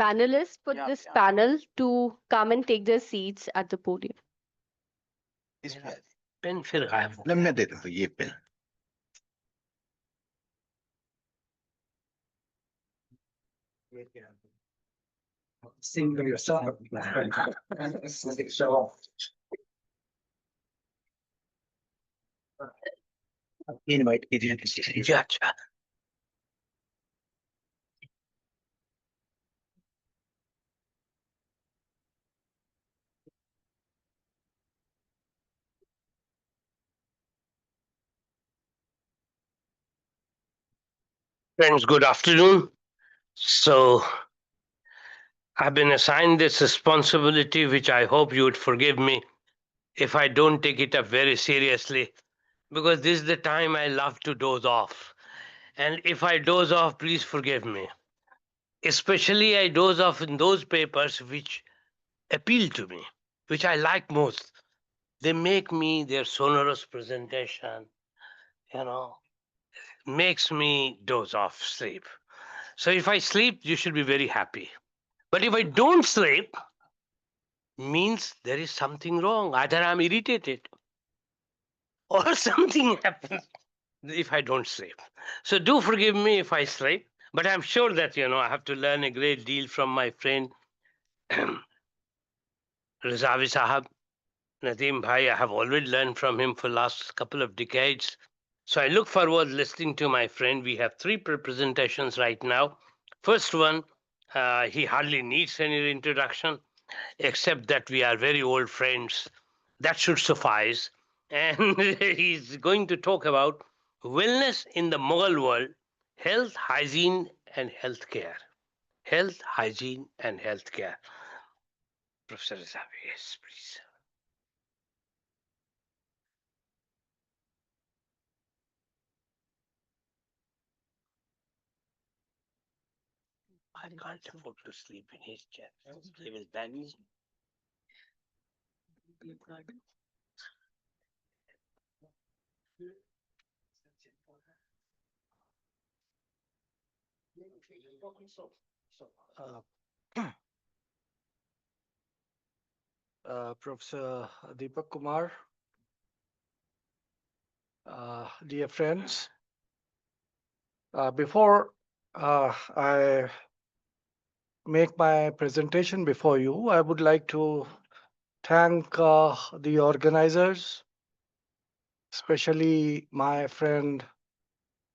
panelists for this panel to come and take their seats at the podium. Pen फिर गायब हो मैं देता हूँ ये पेन. Single yourself. Invite कीजिए किसी से. अच्छा Friends, good afternoon. So, I've been assigned this responsibility, which I hope you would forgive me if I don't take it up very seriously, because this is the time I love to doze off. And if I doze off, please forgive me. Especially, I doze off in those papers which appeal to me, which I like most. They make me their sonorous presentation, makes me doze off, sleep. So if I sleep, you should be very happy. But if I don't sleep, means there is something wrong. Either I'm irritated or something happens if I don't sleep. So do forgive me if I sleep. But I'm sure that, I have to learn a great deal from my friend Rezavi Sahab, Nadeem Bhai. I have already learned from him for the last couple of decades. So I look forward listening to my friend. We have three presentations right now. First one, he hardly needs any introduction, except that we are very old friends. That should suffice. And he's going to talk about wellness in the Mughal world, health, hygiene, and healthcare. Health, hygiene, and healthcare. Professor Rezavi, yes, please. I can't afford to sleep in his chair. He will ban me. Professor Deepak Kumar, dear friends, before I make my presentation before you, I would like to thank the organizers, especially my friend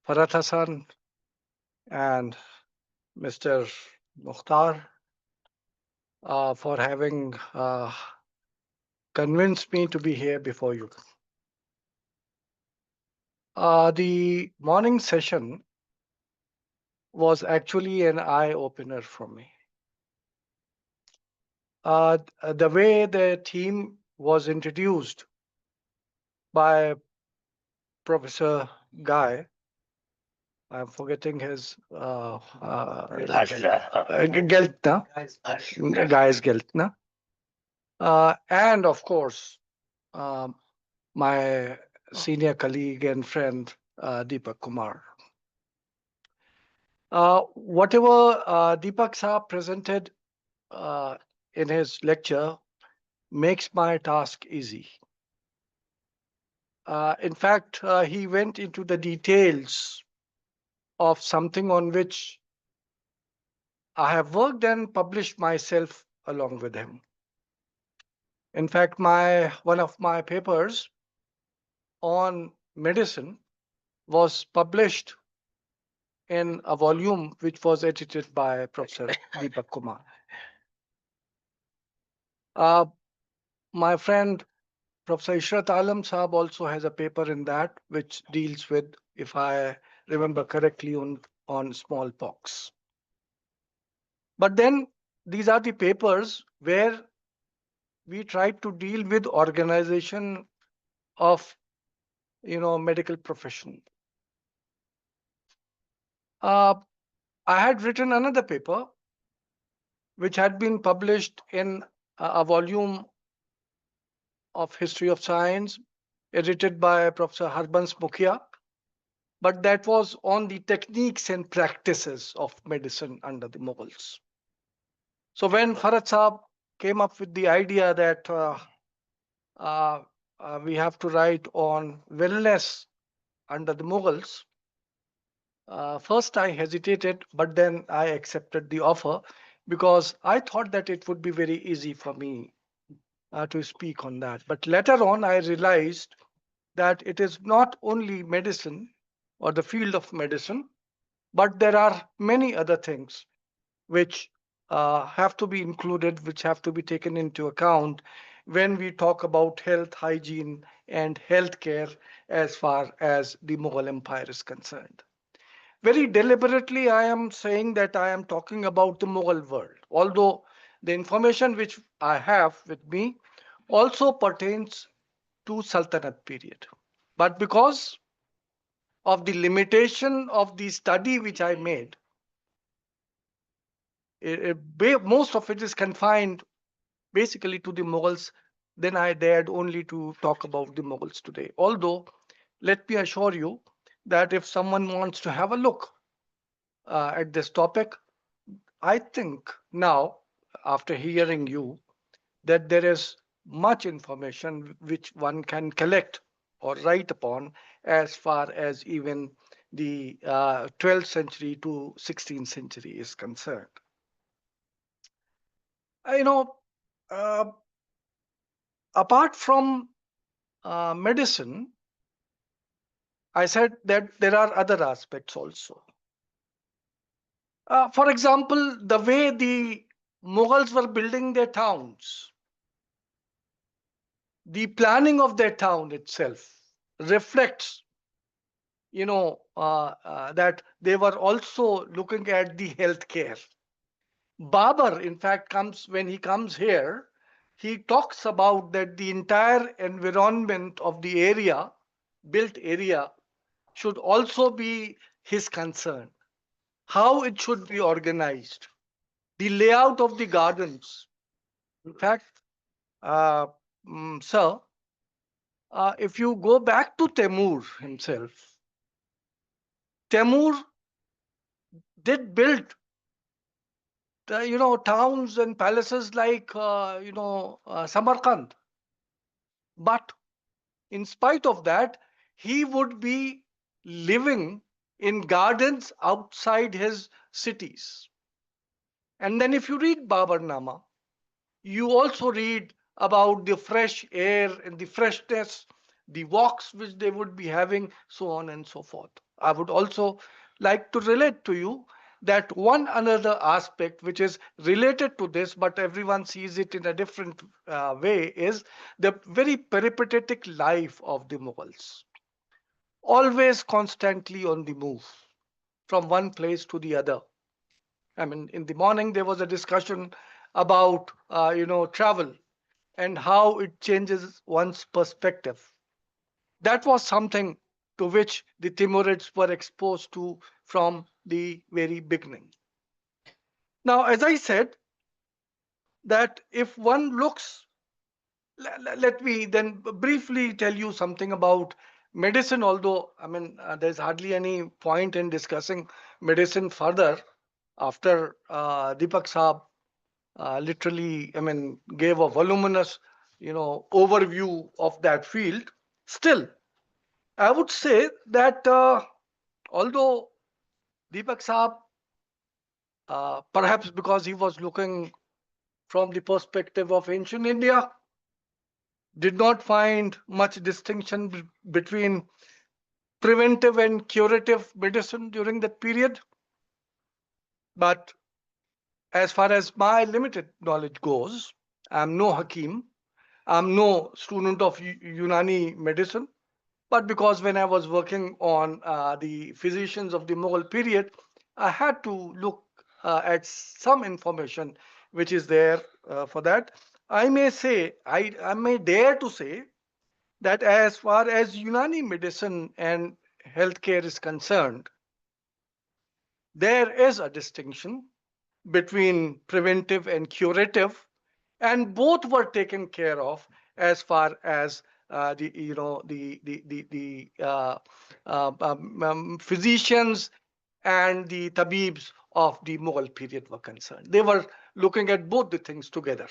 Farhat Hassan and Mr. Mukhtar for having convinced me to be here before you. The morning session was actually an eye-opener for me. The way the team was introduced by Professor Guy, I'm forgetting his Geltner, Guy's Geltner, and of course my senior colleague and friend Deepak Kumar. Whatever Deepak Saab presented in his lecture makes my task easy. In fact, he went into the details of something on which I have worked and published myself along with him. In fact, one of my papers on medicine was published in a volume which was edited by Professor Deepak Kumar. My friend Professor Ishrat Alam Saab also has a paper in that which deals with, if I remember correctly, on smallpox. But then these are the papers where we tried to deal with organization of medical profession. I had written another paper which had been published in a volume of History of Science edited by Professor Harbans Mukhia. but that was on the techniques and practices of medicine under the Mughals. So when Farhad Saab came up with the idea that uh, we have to write on wellness under the Mughals, first I hesitated, but then I accepted the offer because I thought that it would be very easy for me to speak on that. But later on, I realized that it is not only medicine or the field of medicine, but there are many other things which have to be included, which have to be taken into account when we talk about health, hygiene, and healthcare as far as the Mughal Empire is concerned. Very deliberately, I am saying that I am talking about the Mughal world, although the information which I have with me also pertains to Sultanate period. But because of the limitation of the study which I made, most of it is confined basically to the Mughals. Then I dared only to talk about the Mughals today. Although, let me assure you that if someone wants to have a look at this topic, I think now, after hearing you, that there is much information which one can collect or write upon as far as even the 12th century to 16th century is concerned. You know, uh, apart from medicine, I said that there are other aspects also. For example, the way the Mughals were building their towns, the planning of their town itself reflects, that they were also looking at the healthcare. Babar, in fact, when he comes here, he talks about that the entire environment of the area, built area, should also be his concern. How it should be organized, the layout of the gardens. In fact, uh, sir, if you go back to Temur himself, Temur did build, towns and palaces like, Samarkand. But in spite of that, he would be living in gardens outside his cities. And then if you read Babarnama, you also read about the fresh air and the freshness, the walks which they would be having, so on and so forth. I would also like to relate to you that one another aspect which is related to this, but everyone sees it in a different way, is the very peripatetic life of the Mughals. Always constantly on the move from one place to the other. I mean, in the morning there was a discussion about travel and how it changes one's perspective. That was something to which the Timurids were exposed to from the very beginning. Now, as I said, that if one looks, let me then briefly tell you something about medicine, although, I mean, there's hardly any point in discussing medicine further after Deepak Saab literally, I mean, gave a voluminous, overview of that field. Still, I would say that although Deepak Saab, perhaps because he was looking from the perspective of ancient India, did not find much distinction between preventive and curative medicine during that period. But as far as my limited knowledge goes, I'm no Hakim, I'm no student of Unani medicine, but because when I was working on the physicians of the Mughal period, I had to look at some information which is there for that. I may say, I may dare to say that as far as Unani medicine and healthcare is concerned, there is a distinction between preventive and curative, and both were taken care of as far as physicians and the tabibs of the Mughal period were concerned. They were looking at both the things together.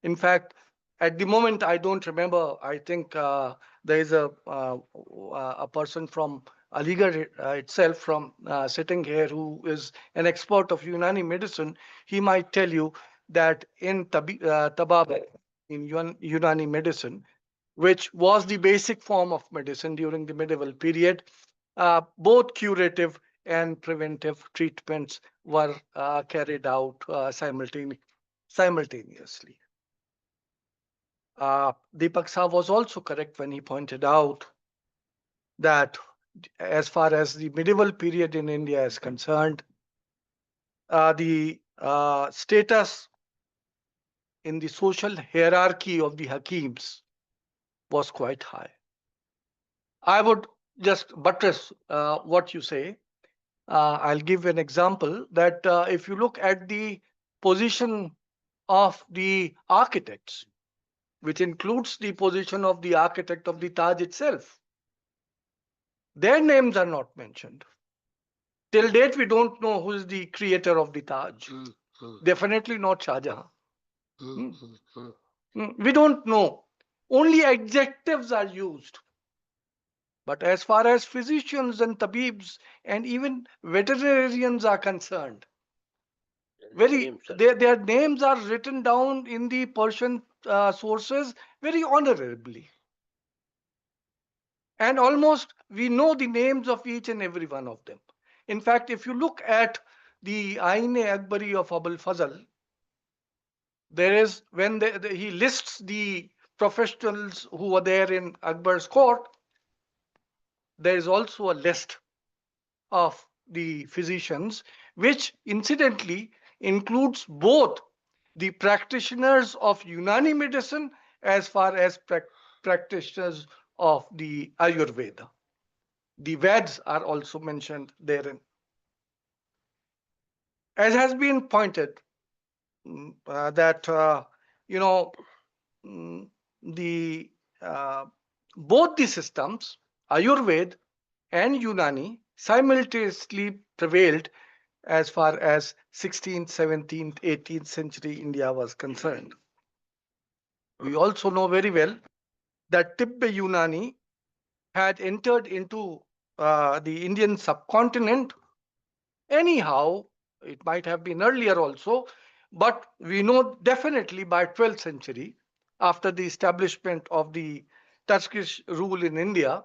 In fact, at the moment, I don't remember. I think there is a person from Aligarh itself, from sitting here, who is an expert of Unani medicine. He might tell you that in Tabab, in Unani medicine, which was the basic form of medicine during the medieval period, both curative and preventive treatments were carried out simultaneously. Deepak Saab was also correct when he pointed out that as far as the medieval period in India is concerned, the status in the social hierarchy of the Hakims was quite high. I would just buttress what you say. I'll give an example that if you look at the position of the architects, which includes the position of the architect of the Taj itself, their names are not mentioned. Till date, we don't know who is the creator of the Taj. Definitely not Shah Jahan. We don't know. Only adjectives are used. But as far as physicians and tabibs and even veterinarians are concerned, their names are written down in the Persian sources very honorably. And almost we know the names of each and every one of them. In fact, if you look at the Ain-al of Abul Fazl, there is, when he lists the professionals who were there in Akbar's court, there is also a list of the physicians, which incidentally includes both the practitioners of Unani medicine as far as practitioners of the Ayurveda. The Veds are also mentioned therein. As has been pointed, that the both the systems, Ayurveda and Unani, simultaneously prevailed as far as 16th, 17th, 18th century India was concerned. We also know very well that Tibbe Unani had entered into the Indian subcontinent. Anyhow, it might have been earlier also, but we know definitely by 12th century, after the establishment of the Turkish rule in India,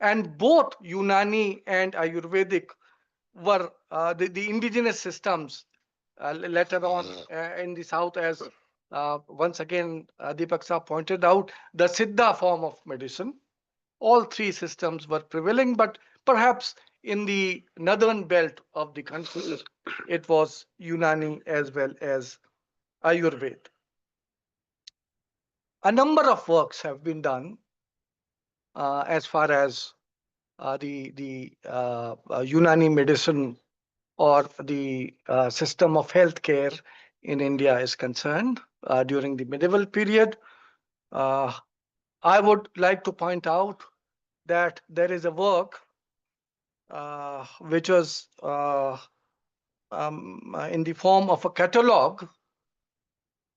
and both Unani and Ayurvedic were the indigenous systems later on in the south, as once again Deepak Saab pointed out, the Siddha form of medicine. All three systems were prevailing, but perhaps in the northern belt of the country, it was Unani as well as Ayurveda. A number of works have been done as far as the Unani medicine or the system of healthcare in India is concerned during the medieval period. I would like to point out that there is a work which was in the form of a catalog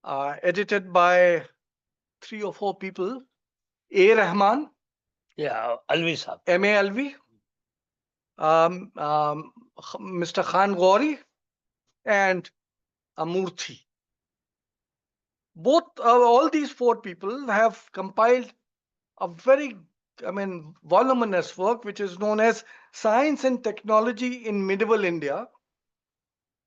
edited by 3 or 4 people: A. Rahman, Alvi Saab, M.A. Alvi, Mr. Khan Gauri, and Amurthy. All these 4 people have compiled a very, voluminous work which is known as Science and Technology in Medieval India,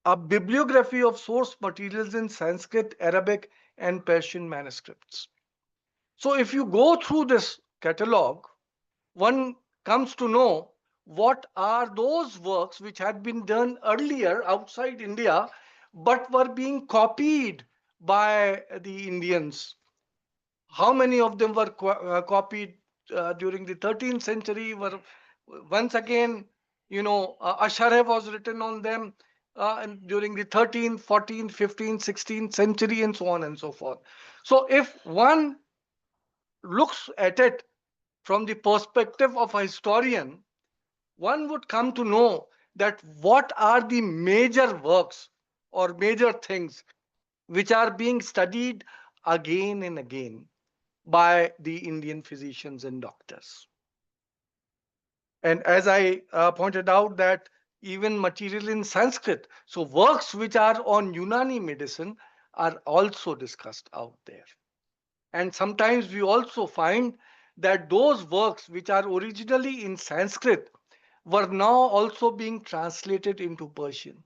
a bibliography of source materials in Sanskrit, Arabic, and Persian manuscripts. So if you go through this catalog, one comes to know what are those works which had been done earlier outside India, but were being copied by the Indians. How many of them were copied during the 13th century? Were once again, Ashareh was written on them and during the 13th, 14th, 15th, 16th century, and so on and so forth. So if one looks at it from the perspective of a historian, one would come to know that what are the major works or major things which are being studied again and again by the Indian physicians and doctors. And as I pointed out, that even material in Sanskrit, so works which are on Unani medicine are also discussed out there. And sometimes we also find that those works which are originally in Sanskrit were now also being translated into Persian.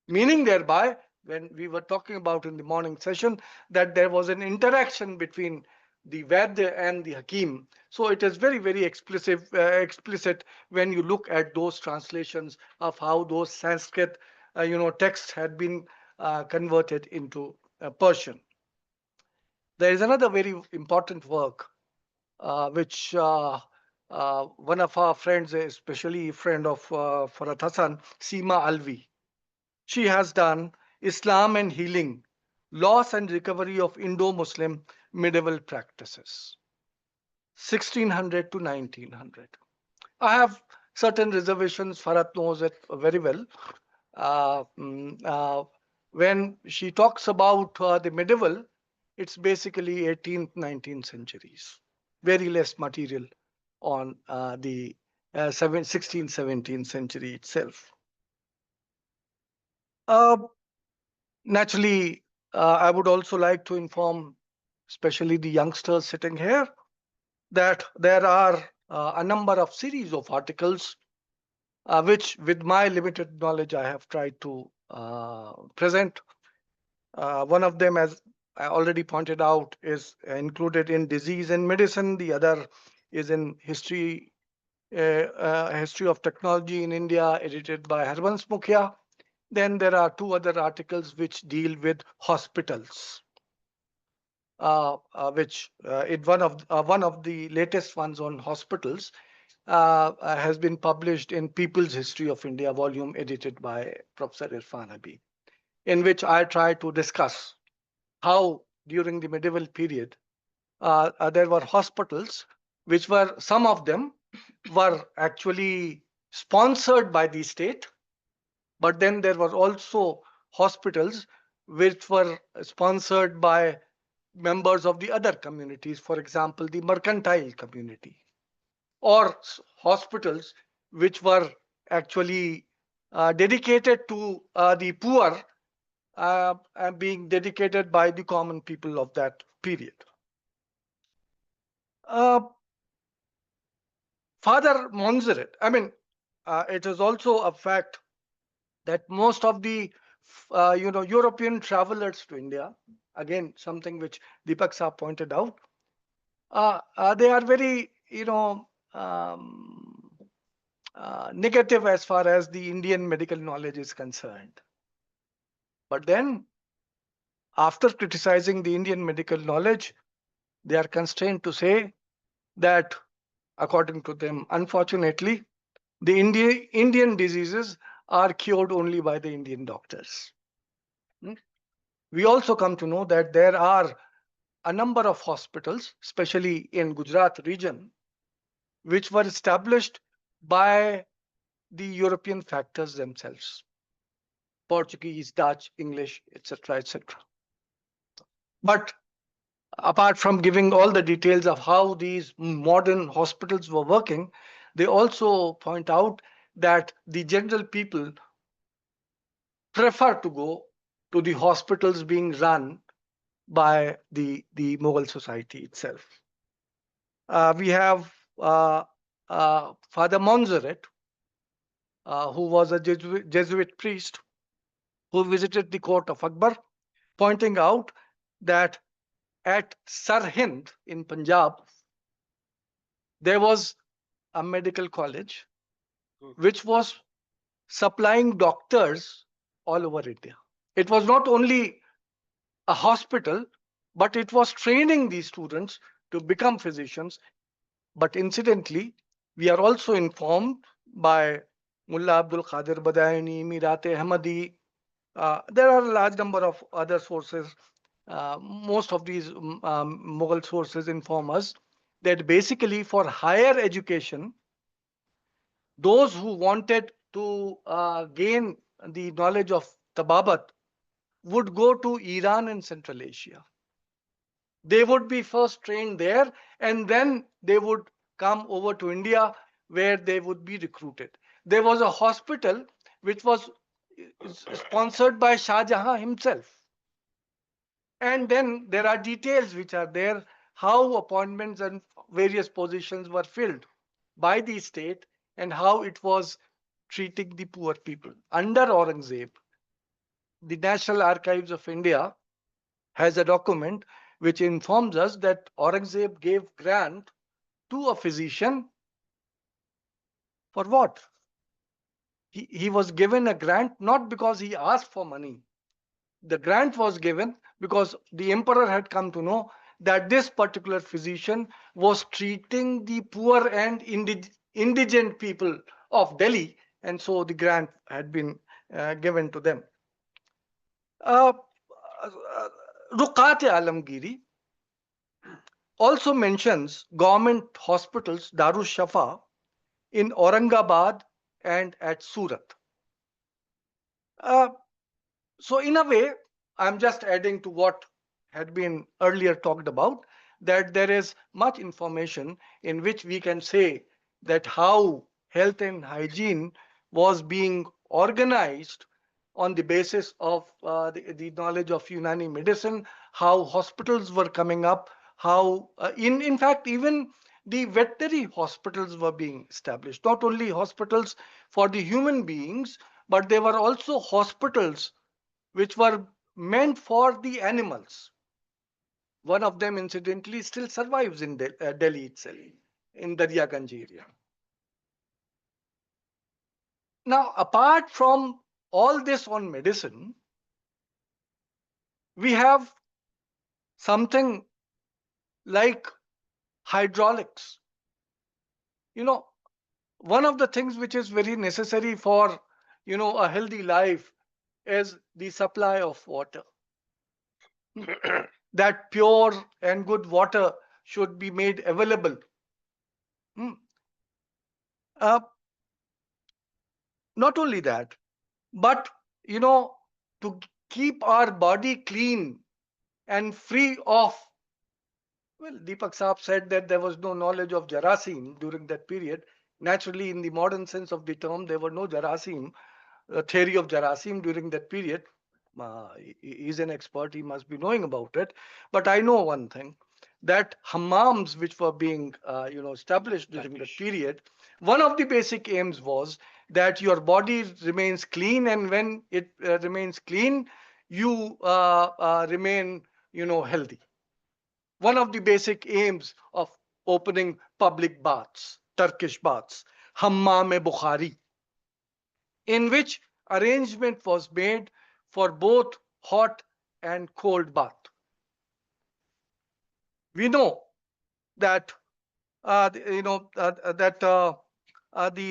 Meaning thereby, when we were talking about in the morning session, that there was an interaction between the Vedya and the Hakim. So it is very, very explicit when you look at those translations of how those Sanskrit, texts had been converted into Persian. There is another very important work which one of our friends, especially friend of Farhat Hassan, Seema Alvi, she has done Islam and Healing, Loss and Recovery of Indo-Muslim Medieval Practices, 1600 to 1900. I have certain reservations, Farhat knows it very well. When she talks about the medieval, it's basically 18th, 19th centuries. Very less material on the 16th, 17th century itself. Uh, Naturally, I would also like to inform, especially the youngsters sitting here, that there are a number of series of articles which, with my limited knowledge, I have tried to present. One of them, as I already pointed out, is included in Disease and Medicine. The other is in History of Technology in India, edited by Harvansh Mukhia. Then there are two other articles which deal with hospitals, which in one of the latest ones on hospitals has been published in People's History of India, volume edited by Professor Irfan Habib, in which I try to discuss how during the medieval period there were hospitals which were, some of them were actually sponsored by the state, but then there were also hospitals which were sponsored by members of the other communities, for example, the mercantile community, or hospitals which were actually dedicated to the poor, and being dedicated by the common people of that period. Father Montserrat, it is also a fact that most of the European travelers to India, again something which Deepak Saab pointed out, they are very negative as far as the Indian medical knowledge is concerned. But then, after criticizing the Indian medical knowledge, they are constrained to say that, according to them, unfortunately, the Indian diseases are cured only by the Indian doctors. We also come to know that there are a number of hospitals, especially in Gujarat region, which were established by the European factors themselves, Portuguese, Dutch, English, etc., etc. But apart from giving all the details of how these modern hospitals were working, they also point out that the general people prefer to go to the hospitals being run by the Mughal society itself. We have Father Montserrat, who was a Jesuit priest who visited the court of Akbar, pointing out that at Sirhind in Punjab, there was a medical college which was supplying doctors all over India. It was not only a hospital, but it was training these students to become physicians. But incidentally, we are also informed by Mullah Abdul Qadir Badayani, Mirate Ahmadi. There are a large number of other sources most of these Mughal sources inform us that basically for higher education, those who wanted to gain the knowledge of Tababat would go to Iran and Central Asia. They would be first trained there, and then they would come over to India where they would be recruited. There was a hospital which was sponsored by Shah Jahan himself. And then there are details which are there how appointments and various positions were filled by the state and how it was treating the poor people. Under Aurangzeb, the National Archives of India has a document which informs us that Aurangzeb gave grant to a physician for what? He was given a grant not because he asked for money. The grant was given because the emperor had come to know that this particular physician was treating the poor and indigent people of Delhi, and so the grant had been given to them. Ruqat Alamgiri also mentions government hospitals, Darus Shafa, in Aurangabad and at Surat. So, in a way, I'm just adding to what had been earlier talked about, that there is much information in which we can say that how health and hygiene was being organized on the basis of the knowledge of Unani medicine, how hospitals were coming up, how, in fact, even the veterinary hospitals were being established. Not only hospitals for the human beings, but there were also hospitals which were meant for the animals. One of them, incidentally, still survives in Delhi itself, in Daryaganj area. Now, apart from all this on medicine, we have something like hydraulics. You know, one of the things which is very necessary for, a healthy life is the supply of water. That pure and good water should be made available. Uh, Not only that, but to keep our body clean and free of, well, Deepak Saab said that there was no knowledge of Jarasim during that period. Naturally, in the modern sense of the term, there were no Jarasim, theory of Jarasim during that period. He's an expert, he must be knowing about it. But I know one thing, that hammams which were being established during that period, one of the basic aims was that your body remains clean, and when it remains clean, you remain healthy. One of the basic aims of opening public baths, Turkish baths, hammam-e-Bukhari, in which arrangement was made for both hot and cold bath. We know that the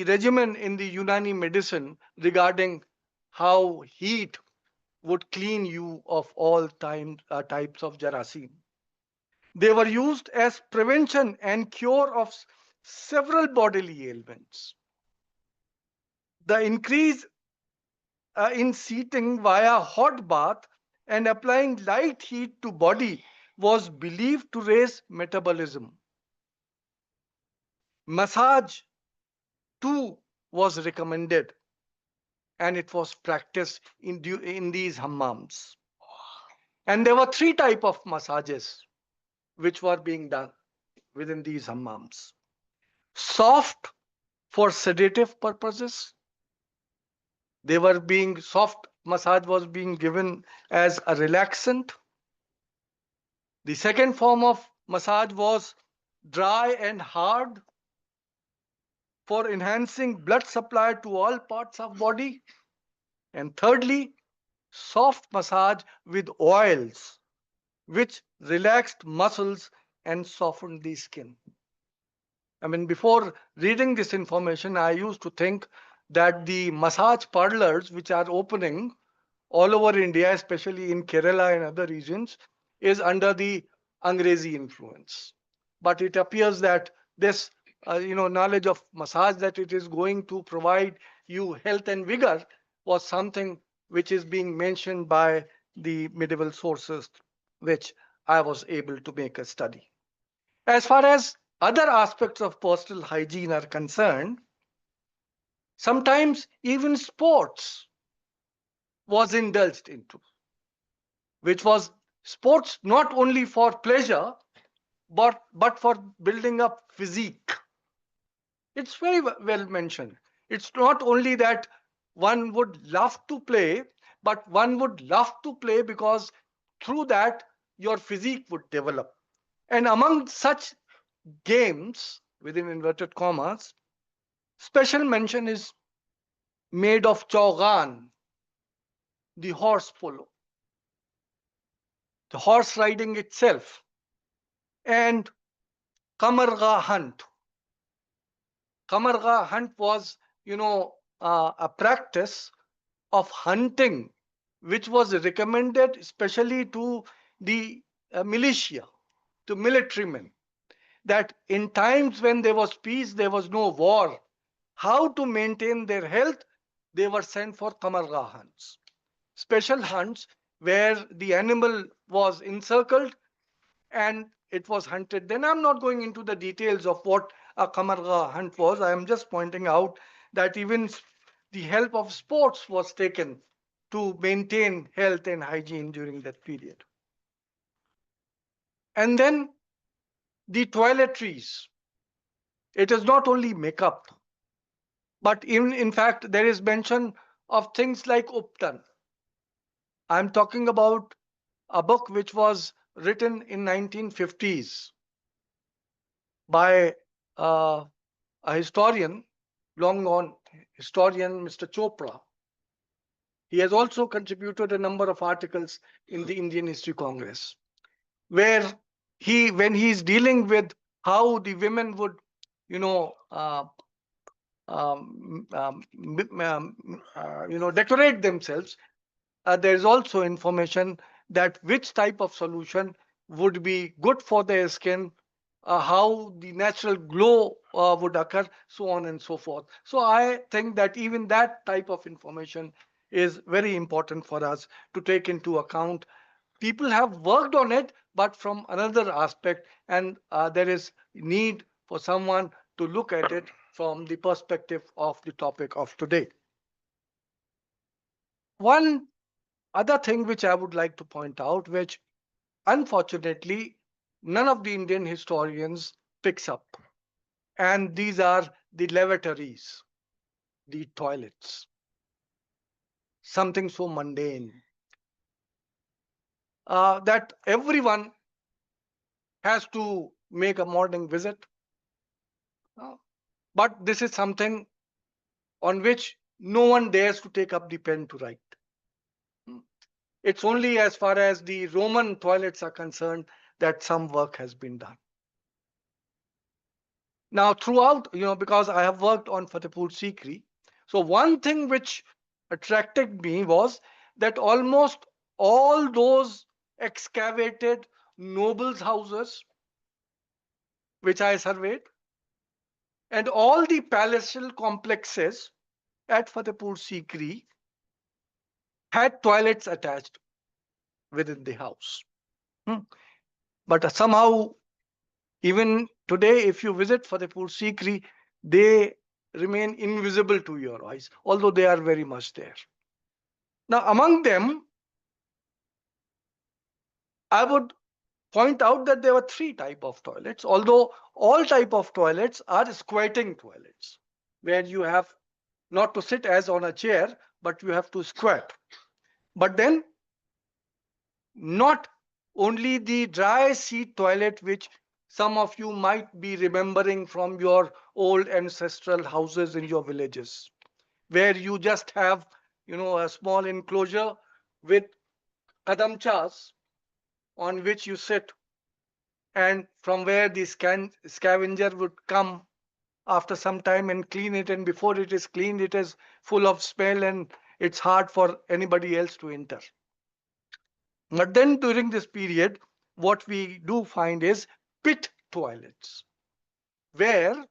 regimen in the Unani medicine regarding how heat would clean you of all types of Jarasim. They were used as prevention and cure of several bodily ailments. The increase in seating via hot bath and applying light heat to body was believed to raise metabolism. Massage too was recommended, and it was practiced in these hammams. And there were three types of massages which were being done within these hammams. Soft for sedative purposes. They were being soft massage was being given as a relaxant. The second form of massage was dry and hard for enhancing blood supply to all parts of body. And thirdly, soft massage with oils, which relaxed muscles and softened the skin. I mean, before reading this information, I used to think that the massage parlors, which are opening all over India, especially in Kerala and other regions, is under the Angrezi influence. But it appears that this knowledge of massage, that it is going to provide you health and vigor, was something which is being mentioned by the medieval sources, which I was able to make a study. As far as other aspects of personal hygiene are concerned, sometimes even sports was indulged into, which was sports not only for pleasure, but for building up physique. It's very well mentioned. It's not only that one would love to play, but one would love to play because through that your physique would develop. And among such games, within inverted commas, special mention is made of chaugan, the horse polo, the horse riding itself, and kamarga hunt. Kamarga hunt was, a practice of hunting, which was recommended especially to the militia, to military men, that in times when there was peace, there was no war, how to maintain their health, they were sent for kamarga hunts, special hunts where the animal was encircled and it was hunted. Then I'm not going into the details of what a kamarga hunt was. I am just pointing out that even the help of sports was taken to maintain health and hygiene during that period. And then the toiletries. It is not only makeup, but in fact, there is mention of things like uptan. I'm talking about a book which was written in 1950s by a historian, long gone historian, Mr. Chopra. He has also contributed a number of articles in the Indian History Congress, where when he is dealing with how the women would, decorate themselves, there is also information that which type of solution would be good for their skin, how the natural glow would occur, so on and so forth. So I think that even that type of information is very important for us to take into account. People have worked on it, but from another aspect, and there is need for someone to look at it from the perspective of the topic of today. One other thing which I would like to point out, which unfortunately none of the Indian historians picks up, and these are the lavatories, the toilets, something so mundane that everyone has to make a morning visit. But this is something on which no one dares to take up the pen to write. It's only as far as the Roman toilets are concerned that some work has been done. Now, throughout, because I have worked on Fatehpur Sikri, so one thing which attracted me was that almost all those excavated nobles' houses, which I surveyed, and all the palatial complexes at Fatehpur Sikri had toilets attached within the house. But somehow, even today, if you visit Fatehpur Sikri, they remain invisible to your eyes, although they are very much there. Now, among them, I would point out that there were three types of toilets, although all type of toilets are squatting toilets, where you have not to sit as on a chair, but you have to squat. But then, not only the dry seat toilet, which some of you might be remembering from your old ancestral houses in your villages, where you just have, a small enclosure with kadamchas on which you sit, and from where the scavenger would come after some time and clean it, and before it is cleaned, it is full of smell and it's hard for anybody else to enter. But then during this period, what we do find is pit toilets, where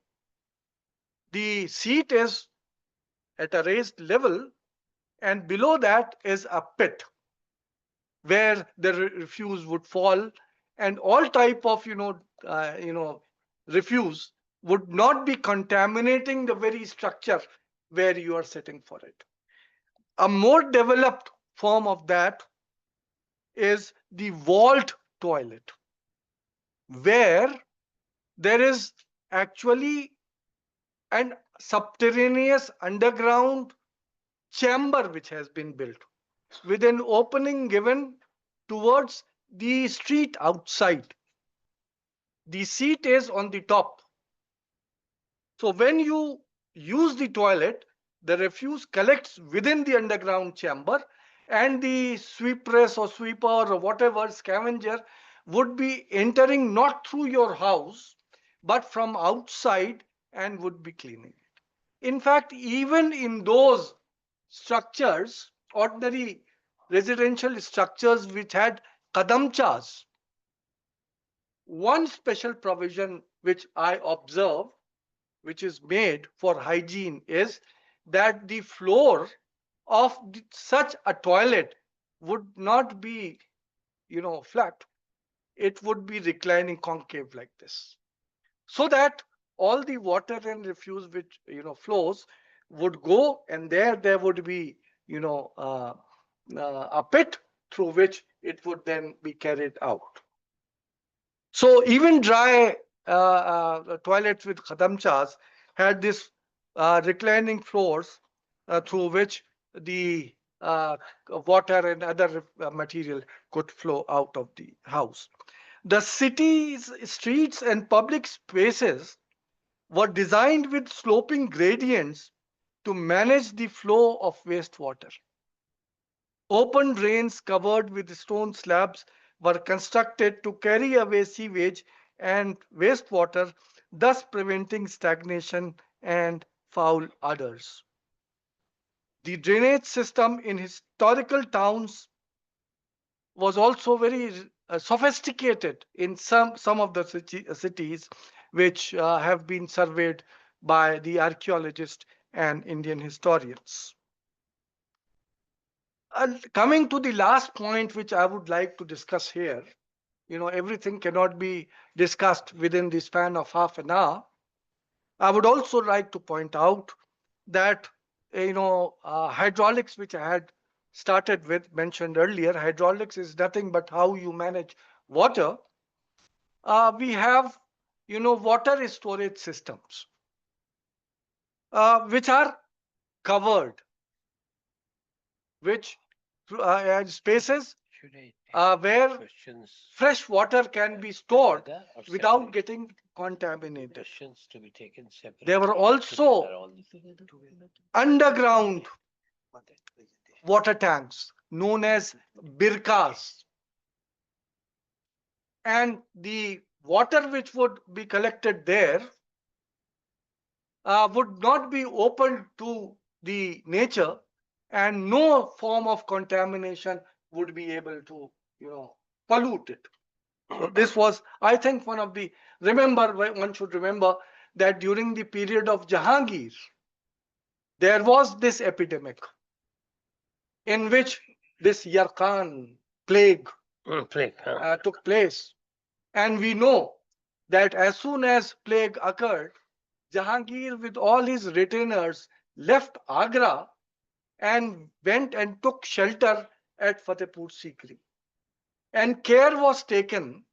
the seat is at a raised level and below that is a pit where the refuse would fall, and all type of refuse would not be contaminating the very structure where you are sitting for it. A more developed form of that is the vault toilet, where there is actually an subterraneous underground chamber which has been built with an opening given towards the street outside. The seat is on the top. So when you use the toilet, the refuse collects within the underground chamber, and the sweepress or sweeper or whatever scavenger would be entering not through your house but from outside and would be cleaning it. In fact, even in those structures, ordinary residential structures which had kadamchas, one special provision which I observe, which is made for hygiene, is that the floor of such a toilet would not be, flat. It would be reclining concave like this, so that all the water and refuse which flows would go, and there would be a pit through which it would then be carried out. So even dry toilets with khadamchas had this reclining floors through which the water and other material could flow out of the house. The cities, streets, and public spaces were designed with sloping gradients to manage the flow of wastewater. Open drains covered with stone slabs were constructed to carry away sewage and wastewater, thus preventing stagnation and foul odors. The drainage system in historical towns was also very sophisticated in some of the cities which have been surveyed by the archaeologists and Indian historians. Coming to the last point which I would like to discuss here, everything cannot be discussed within the span of half an hour. I would also like to point out that hydraulics, which I had started with, mentioned earlier, hydraulics is nothing but how you manage water. We have water storage systems which are covered, which spaces where fresh water can be stored without getting contaminated. There were also underground water tanks known as birkas, and the water which would be collected there would not be open to the nature, and no form of contamination would be able to pollute it. So this was, I think, one should remember that during the period of Jahangir, there was this epidemic in which this Yarkhan plague took place. And we know that as soon as plague occurred, Jahangir with all his retainers left Agra and went and took shelter at Fatehpur Sikri. And care was taken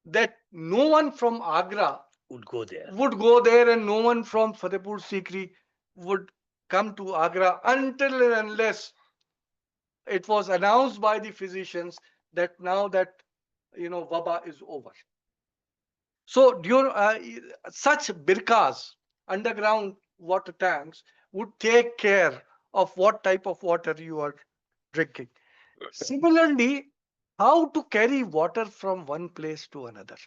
that no one from Agra would go there, and no one from Fatehpur Sikri would come to Agra until and unless it was announced by the physicians that now that Waba is over. So during such birkas, underground water tanks, would take care of what type of water you are drinking. Similarly, how to carry water from one place to another.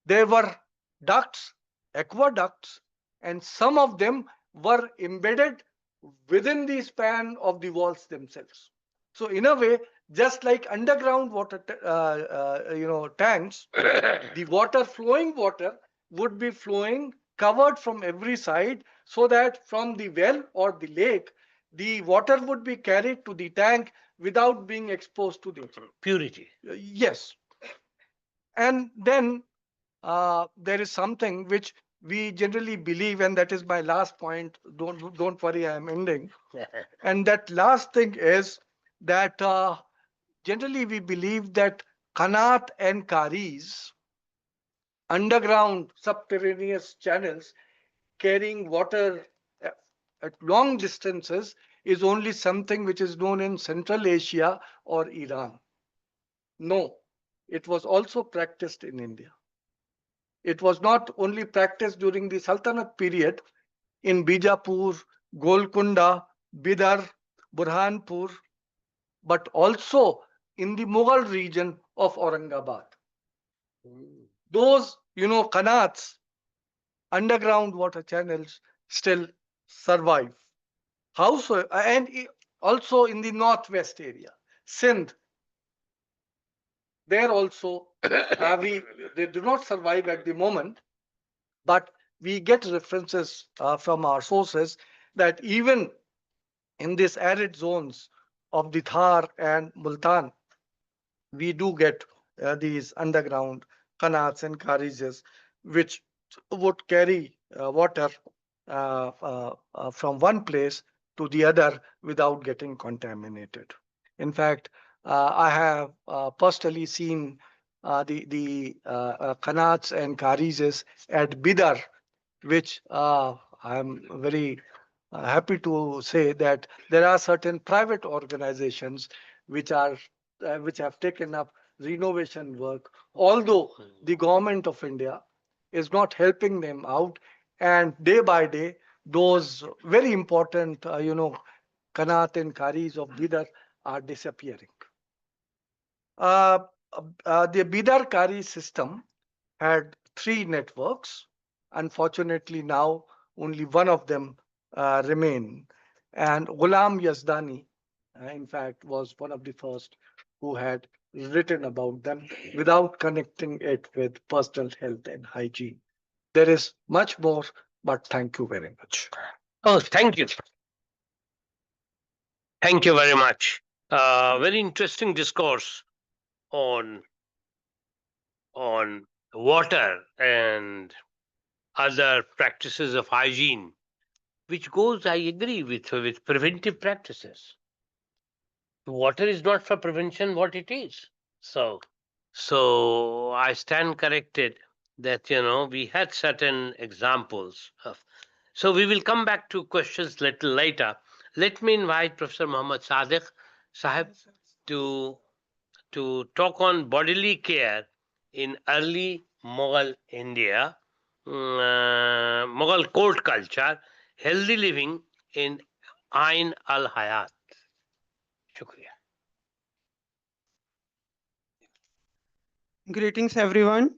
There were ducts, aqueducts, and some of them were embedded within the span of the walls themselves. So in a way, just like underground water tanks, the water flowing water would be flowing covered from every side, so that from the well or the lake the water would be carried to the tank without being exposed to the Purity. yes. And then there is something which we generally believe, and that is my last point. Don't worry, I am ending. And that last thing is that generally we believe that Qanat and Karis, underground subterraneous channels carrying water uh, at long distances, is only something which is known in Central Asia or Iran. No, it was also practiced in India. It was not only practiced during the Sultanate period in Bijapur, Golconda, Bidar, Burhanpur, but also in the Mughal region of Aurangabad. Those, qanats, underground water channels, still survive. How so? And also in the northwest area, Sindh, there also they do not survive at the moment, but we get references from our sources that even in these arid zones of the Thar and Multan, we do get these underground canals and carriages which would carry water from one place to the other without getting contaminated. In fact, I have personally seen the canals and carriages at Bidar, which I'm very happy to say that there are certain private organizations which are which have taken up renovation work, although the government of India is not helping them out, and day by day those very important kanat and karis of Bidar are disappearing. uh, the Bidar Kari system had three networks. Unfortunately, now only one of them remain. And Ghulam Yazdani, in fact, was one of the first who had written about them without connecting it with personal health and hygiene. There is much more, but thank you very much. Oh, thank you. Thank you very much. Very interesting discourse on on water and other practices of hygiene, which goes, I agree, with preventive practices. Water is not for prevention what it is. So I stand corrected that we had certain examples of. So we will come back to questions little later. Let me invite Professor Muhammad Sadiq Sahib to talk on bodily care in early Mughal India, Mughal court culture, healthy living in Ain-al Hayat. Shukriya. Greetings, everyone.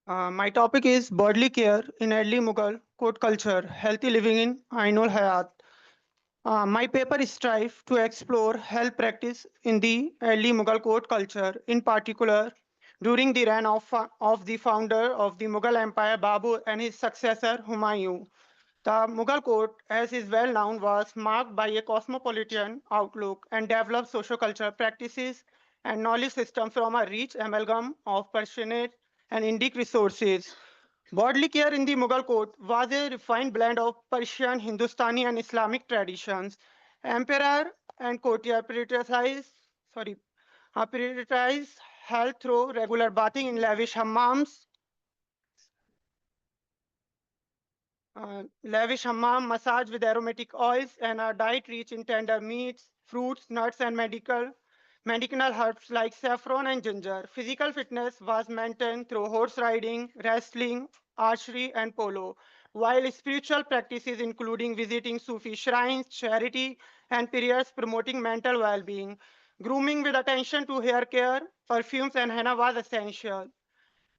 My topic is bodily care in early Mughal court culture, healthy living in Ain-ul Hayat. My paper strives to explore health practice in the early Mughal court culture, in particular during the reign of the founder of the Mughal Empire, Babur, and his successor, Humayun. The Mughal court, as is well known, was marked by a cosmopolitan outlook and developed socio-cultural practices and knowledge systems from a rich amalgam of Persianate and Indic resources. Bodily care in the Mughal court was a refined blend of Persian, Hindustani, and Islamic traditions. Emperor and courtier prioritized health through regular bathing in lavish hammams, lavish hammam, massage with aromatic oils, and a diet rich in tender meats, fruits, nuts, and medicinal herbs like saffron and ginger. Physical fitness was maintained through horse riding, wrestling, archery, and polo, while spiritual practices including visiting Sufi shrines, charity, and prayers promoting mental well-being. Grooming with attention to hair care, perfumes, and henna was essential.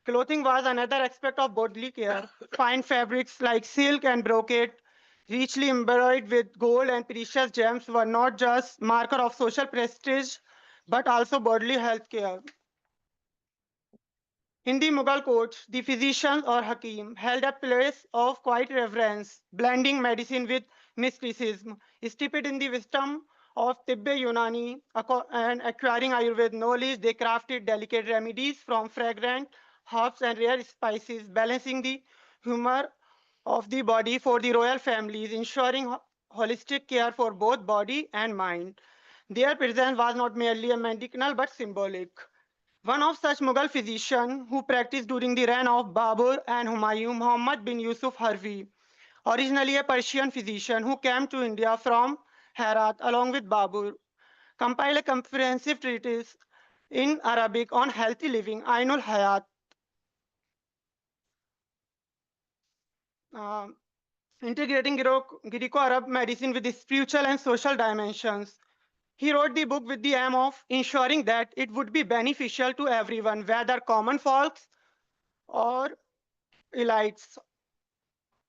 Clothing was another aspect of bodily care. Fine fabrics like silk and brocade richly embroidered with gold and precious gems, were not just marker of social prestige, but also bodily health care. In the Mughal courts, the physician or hakim held a place of quiet reverence, blending medicine with mysticism, steeped in the wisdom of Tibbe Yunani and acquiring Ayurveda knowledge. They crafted delicate remedies from fragrant herbs and rare spices, balancing the humor of the body for the royal families, ensuring holistic care for both body and mind. Their presence was not merely a medicinal but symbolic. One of such Mughal physicians who practiced during the reign of Babur and Humayun, Muhammad bin Yusuf Harvi, originally a Persian physician who came to India from Herat along with Babur, compiled a comprehensive treatise in Arabic on healthy living, Ain-al Hayat, uh, integrating Greco-Arab medicine with spiritual and social dimensions. He wrote the book with the aim of ensuring that it would be beneficial to everyone, whether common folks or elites.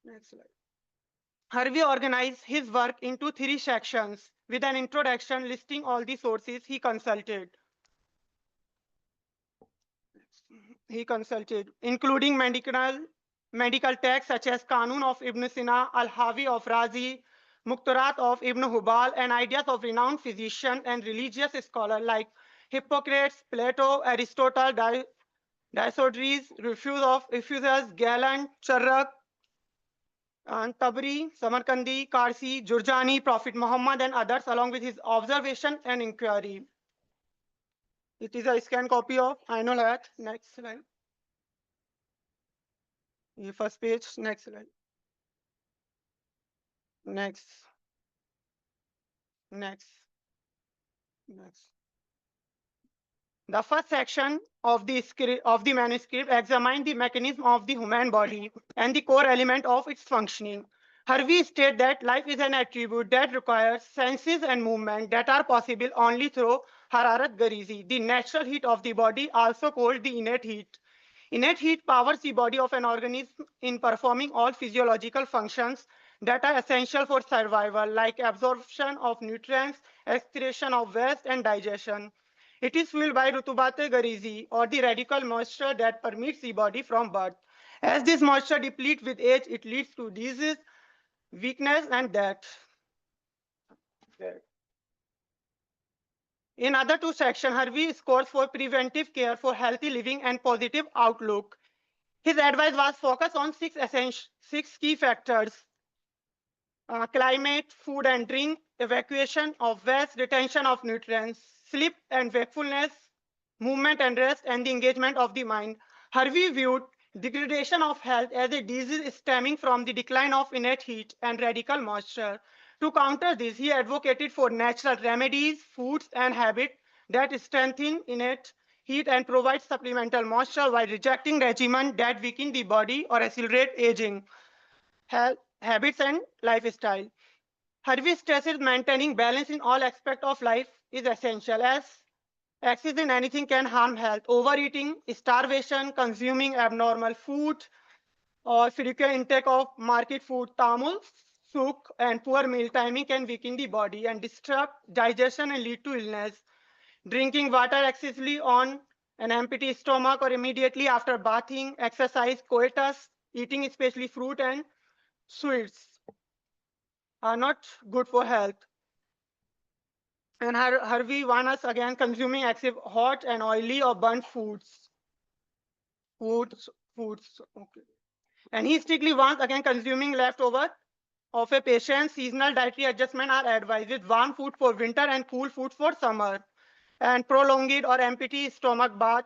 Next slide. Harvey organized his work into three sections with an introduction listing all the sources he consulted, including medical texts such as Kanun of Ibn Sina, Al-Hawi of Razi, Muqtarat of Ibn Hubal, and ideas of renowned physicians and religious scholars like Hippocrates, Plato, Aristotle, Dioscorides, Refusers, Galen, Charrak, and Tabri, Samarkandi, Karsi, Jurjani, Prophet Muhammad, and others, along with his observation and inquiry. It is a scanned copy of Ain-al Hayat. Next slide. First page. Next slide. Next. Next. Next. The first section of the manuscript examined the mechanism of the human body and the core element of its functioning. Harvey stated that life is an attribute that requires senses and movement that are possible only through hararat garizi, the natural heat of the body, also called the innate heat. Innate heat powers the body of an organism in performing all physiological functions that are essential for survival, like absorption of nutrients, excretion of waste, and digestion. It is fueled by rutubate garizi, or the radical moisture that permeates the body from birth. As this moisture depletes with age, it leads to disease, weakness, and death. In other two sections, Harvey scores for preventive care for healthy living and positive outlook. His advice was focused on six key factors: climate, food and drink, evacuation of waste, retention of nutrients, sleep and wakefulness, movement and rest, and the engagement of the mind. Harvey viewed degradation of health as a disease stemming from the decline of innate heat and radical moisture. To counter this, he advocated for natural remedies, foods, and habits that strengthen innate heat and provide supplemental moisture while rejecting regimen that weaken the body or accelerate aging. Habits and lifestyle. Harvey stresses maintaining balance in all aspects of life is essential, as excess in anything can harm health. Overeating, starvation, consuming abnormal food, or frequent intake of market food, tamul, souk, and poor meal timing can weaken the body and disrupt digestion and lead to illness. Drinking water excessively on an empty stomach or immediately after bathing, exercise, coitus, eating especially fruit and sweets are not good for health. And Harvey warned us again consuming excessive hot and oily or burnt foods. Foods, okay. And he strictly warns again consuming leftover of a patient's seasonal dietary adjustment are advised with warm food for winter and cool food for summer. And prolonged or empty stomach bath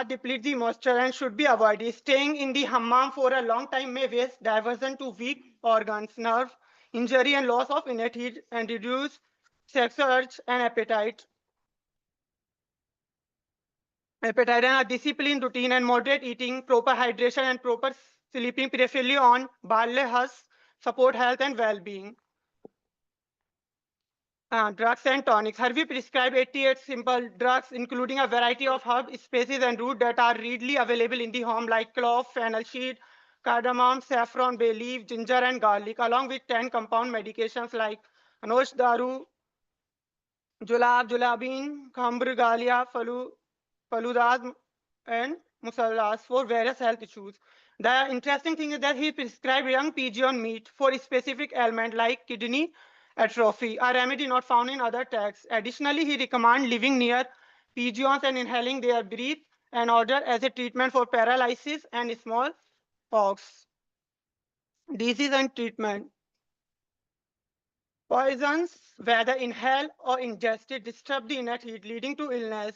depletes the moisture and should be avoided. Staying in the hammam for a long time may waste diversion to weak organs, nerve injury, and loss of innate heat, and reduce sexual urge and appetite and a disciplined routine and moderate eating, proper hydration, and proper sleeping, preferably on barley husk, support health and well-being. Drugs and tonics. Harvey prescribed 88 simple drugs, including a variety of herb species and root that are readily available in the home, like clove, fennel seed, cardamom, saffron, bay leaf, ginger, and garlic, along with 10 compound medications like Anosh Daru, Julab, Julabin, Khambrgalia, Faludaz, and Musallas for various health issues. The interesting thing is that he prescribed young pigeon meat for a specific ailment like kidney atrophy, a remedy not found in other texts. Additionally, he recommended living near pigeons and inhaling their breath and order as a treatment for paralysis and smallpox. Disease and treatment. Poisons, whether inhaled or ingested, disturb the innate heat, leading to illness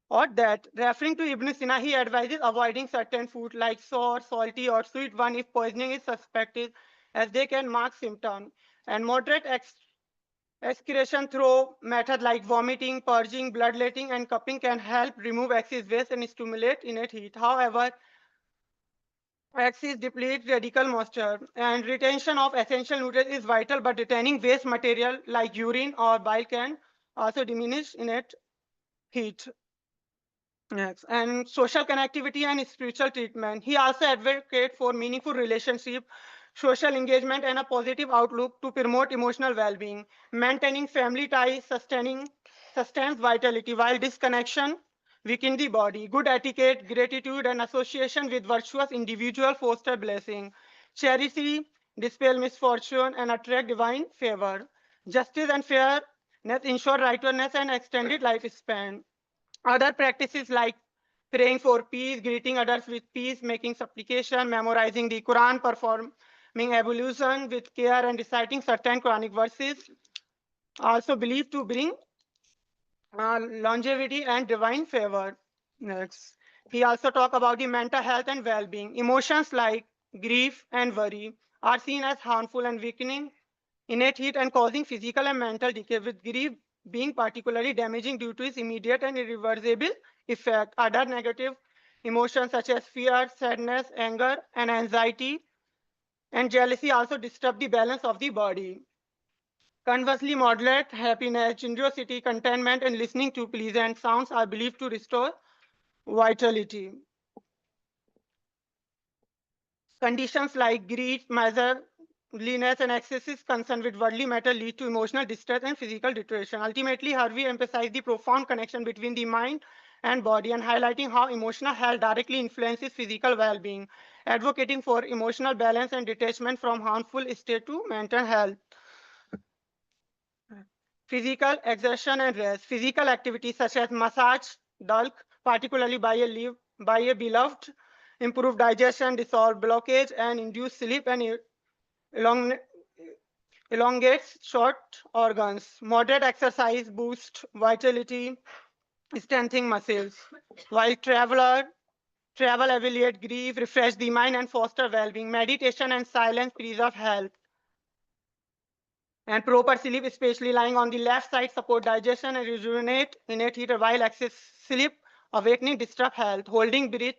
or death. Referring to Ibn Sina, he advises avoiding certain food like sour, salty, or sweet one if poisoning is suspected, as they can mark symptoms. And moderate excretion through methods like vomiting, purging, bloodletting, and cupping can help remove excess waste and stimulate innate heat. However, excess deplete radical moisture, and retention of essential nutrients is vital, but retaining waste material like urine or bile can also diminish innate heat. Yes, and social connectivity and spiritual treatment. He also advocates for meaningful relationship, social engagement, and a positive outlook to promote emotional well-being. Maintaining family ties, sustains vitality, while disconnection weaken the body. Good etiquette, gratitude, and association with virtuous individual foster blessing. Charity dispel misfortune and attract divine favor. Justice and fairness ensure righteousness and extended lifespan. Other practices like praying for peace, greeting others with peace, making supplication, memorizing the Quran, performing ablution with care, and reciting certain Quranic verses, also believed to bring longevity and divine favor. Next, he also talked about the mental health and well-being. Emotions like grief and worry are seen as harmful and weakening innate heat and causing physical and mental decay, with grief being particularly damaging due to its immediate and irreversible effect. Other negative emotions such as fear, sadness, anger, and anxiety and jealousy also disturb the balance of the body. Conversely, moderate happiness, generosity, contentment, and listening to pleasant sounds are believed to restore vitality. Conditions like greed, miserliness, and excessive concern with worldly matter lead to emotional distress and physical deterioration. Ultimately, Harvey emphasized the profound connection between the mind and body and highlighting how emotional health directly influences physical well-being, advocating for emotional balance and detachment from harmful state to mental health. Physical exertion and rest. Physical activities such as massage, bulk, particularly by a beloved, improve digestion, dissolve blockage, and induce sleep and elong- elongates short organs. Moderate exercise boosts vitality, strengthening muscles. While travel alleviate grief, refresh the mind, and foster well-being. Meditation and silence preserve health. And proper sleep, especially lying on the left side, support digestion and rejuvenate innate heat, while excess sleep, awakening, disrupt health. Holding breath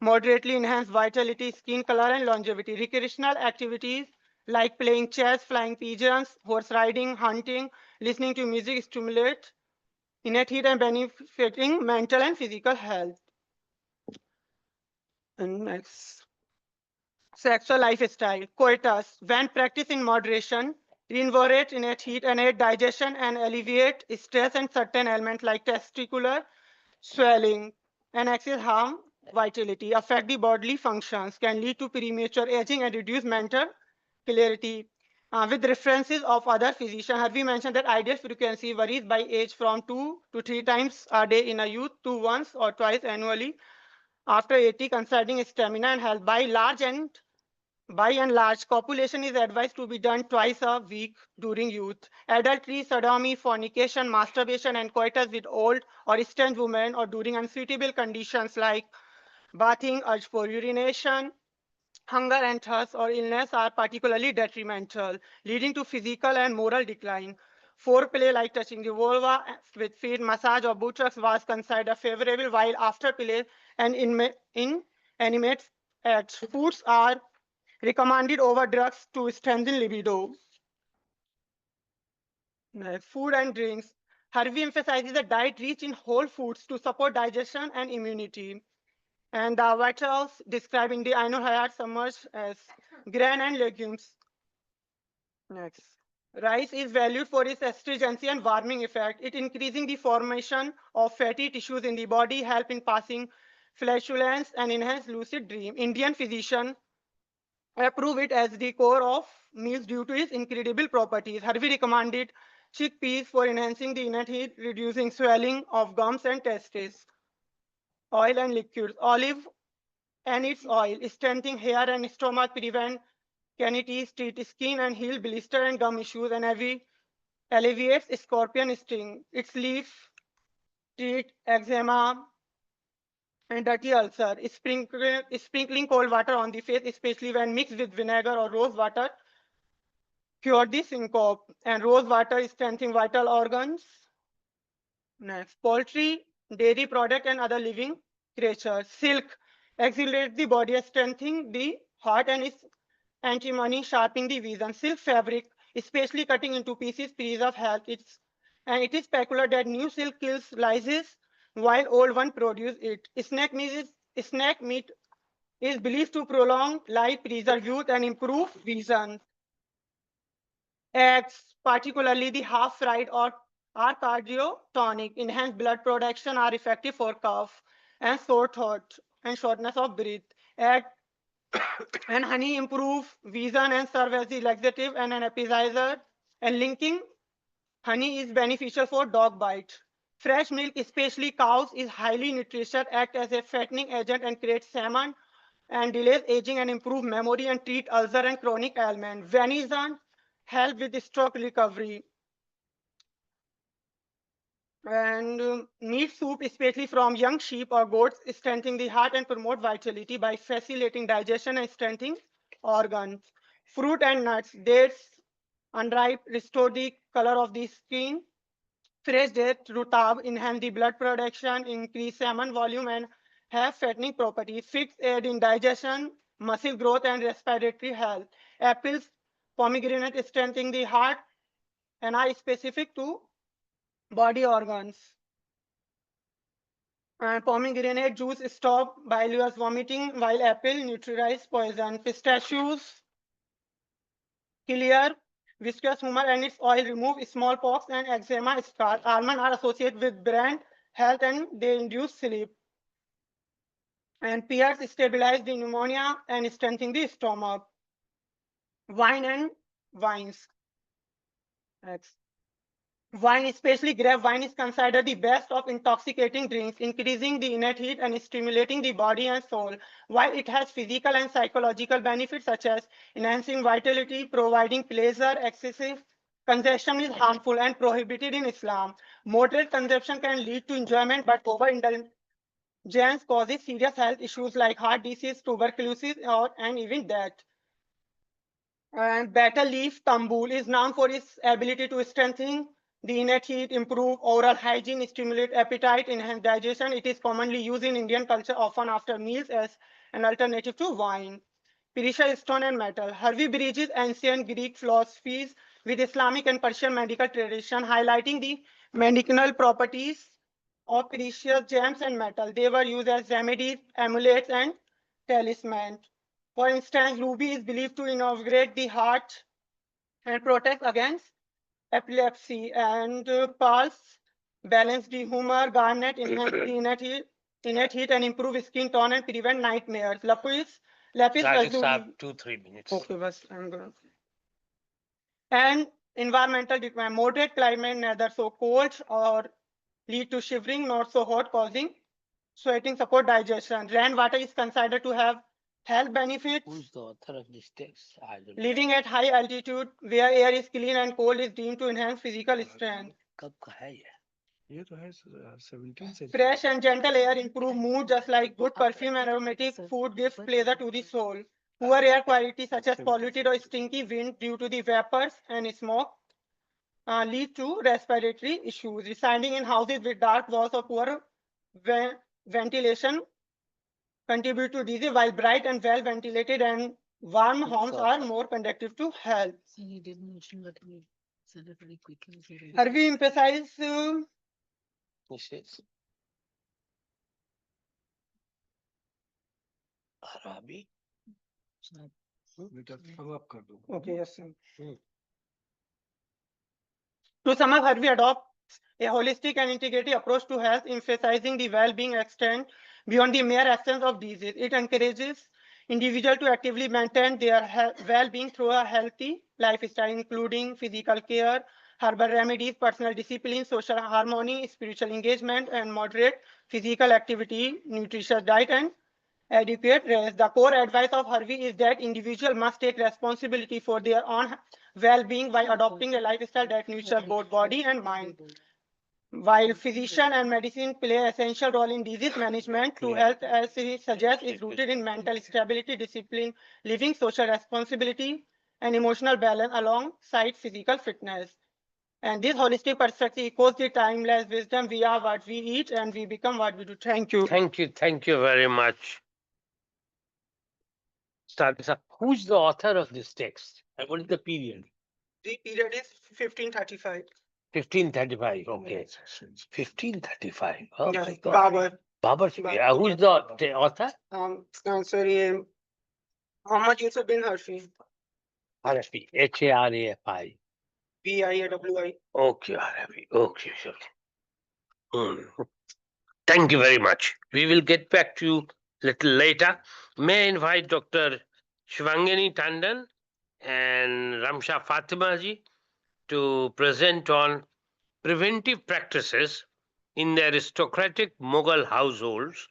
moderately enhance vitality, skin color, and longevity. Recreational activities like playing chess, flying pigeons, horse riding, hunting, listening to music stimulate innate heat and benefiting mental and physical health. And next. Sexual lifestyle, coitus, when practiced in moderation, reinvigorate innate heat and aid digestion and alleviate stress and certain ailments like testicular swelling and excess harm vitality, affect the bodily functions, can lead to premature aging and reduce mental clarity. With references of other physicians, Harvey mentioned that ideal frequency varies by age from 2 to 3 times a day in a youth to once or twice annually after 80, concerning stamina and health. By and large, copulation is advised to be done twice a week during youth. Adultery, sodomy, fornication, masturbation, and coitus with old or strange women or during unsuitable conditions like bathing, urge for urination, hunger and thirst, or illness are particularly detrimental, leading to physical and moral decline. Foreplay, like touching the vulva with feet, massage, or buttocks, was considered favorable, while afterplay and inanimate acts, foods are recommended over drugs to strengthen libido. Next, food and drinks. Harvey emphasizes a diet rich in whole foods to support digestion and immunity. And the vitals describing the Ainul Hayat submerged as grain and legumes. Next. Rice is valued for its astringency and warming effect. It increasing the formation of fatty tissues in the body, help in passing flatulence and enhance lucid dream. Indian physician approve it as the core of meals due to its incredible properties. Harvey recommended chickpeas for enhancing the innate heat, reducing swelling of gums and testes. Oil and liquids. Olive and its oil, strengthening hair and stomach, prevent cavities, treat skin and heal blister and gum issues, and alleviates scorpion sting. Its leaf treat eczema and dirty ulcer. Sprinkling cold water on the face, especially when mixed with vinegar or rose water, cure the syncope. And rose water strengthening vital organs. Next, poultry, dairy product, and other living creatures. Silk exhilarates the body, strengthening the heart, and is antimony, sharpening the vision. Silk fabric, especially cutting into pieces, preserve health. It is peculiar that new silk kills lices while old one produce it. Snack meat is believed to prolong life, preserve youth, and improve vision. Eggs, particularly the half-fried or are cardiotonic, enhance blood production, are effective for cough and sore throat and shortness of breath. Egg and honey improve vision and serve as the laxative and an appetizer. And linking honey is beneficial for dog bite. Fresh milk, especially cows, is highly nutritious, act as a fattening agent and creates salmon and delays aging and improve memory and treat ulcer and chronic ailment. Venison help with stroke recovery. And meat soup, especially from young sheep or goats, strengthening the heart and promote vitality by facilitating digestion and strengthening organs. Fruit and nuts, dates, unripe, restore the color of the skin. Fresh date, rutab, enhance the blood production, increase salmon volume, and have fattening properties. Figs aid in digestion, muscle growth, and respiratory health. Apples, pomegranate, strengthening the heart and are specific to body organs. And pomegranate juice stop bilious vomiting, while apple neutralize poison. Pistachios clear viscous humor and its oil remove smallpox and eczema scar. Almonds are associated with brain health and they induce sleep. And pears stabilize the pneumonia and strengthen the stomach. Wine and wines. Next. Wine, especially grape wine, is considered the best of intoxicating drinks, increasing the innate heat and stimulating the body and soul. While it has physical and psychological benefits such as enhancing vitality, providing pleasure, excessive consumption is harmful and prohibited in Islam. Moderate consumption can lead to enjoyment, but overindulgence causes serious health issues like heart disease, tuberculosis, and even death. And betel leaf tambul is known for its ability to strengthen the innate heat, improve oral hygiene, stimulate appetite, enhance digestion. It is commonly used in Indian culture, often after meals as an alternative to wine. Precious stone and metal. Harvey bridges ancient Greek philosophies with Islamic and Persian medical tradition, highlighting the medicinal properties of precious gems and metal. They were used as remedies, amulets, and talismans. For instance, ruby is believed to innervate the heart and protect against epilepsy. And pearls balance the humor, garnet enhance the innate heat and improve skin tone and prevent nightmares. Lapis Sadiq lazuli. Saab, 2-3 minutes. Okay, bas, I'm going. And environmental decline. Moderate climate, neither so cold or lead to shivering, not so hot, causing sweating, support digestion. Rainwater is considered to have health benefits. Who's the author of this text? I don't know. Living at high altitude where air is clean and cold is deemed to enhance physical strength. कब का है ये? ये तो है 17th century. Fresh and gentle air improve mood just like good perfume and aromatic food gives pleasure to the soul. Poor air quality such as polluted or stinky wind due to the vapors and smoke lead to respiratory issues. Residing in houses with dark walls or poor ventilation contribute to disease, while bright and well ventilated and warm homes are more conducive to health. So he did mention that we said it very quickly. So we- Harvey emphasized Yes, yes. खराबी Okay, yes, sir. To sum up, Harvey adopts a holistic and integrative approach to health, emphasizing the well-being extent beyond the mere absence of disease. It encourages individuals to actively maintain their well-being through a healthy lifestyle, including physical care, herbal remedies, personal discipline, social harmony, spiritual engagement, and moderate physical activity, nutritious diet, and adequate rest. The core advice of Harvey is that individuals must take responsibility for their own well-being by adopting a lifestyle that nurtures both body and mind. While physician and medicine play an essential role in disease management, true health, as he suggests, is rooted in mental stability, discipline, living, social responsibility, and emotional balance alongside physical fitness. And this holistic perspective equals the timeless wisdom. We are what we eat and we become what we do. Thank you. Thank you very much. Sir, who's the author of this text? And what is the period? The period is 1535. 1535. Okay. 1535. Oh Yeah, my God. Babar. Babar. Yeah, who's the author? Sorry, Muhammad Yusuf bin Harfi. Harafi. Harafi. Biawi. Okay, Harafi. Okay, sure. Thank you very much. We will get back to you a little later. May I invite Dr. Shivangini Tandon and Ramsha Fatima ji to present on preventive practices in the aristocratic Mughal households,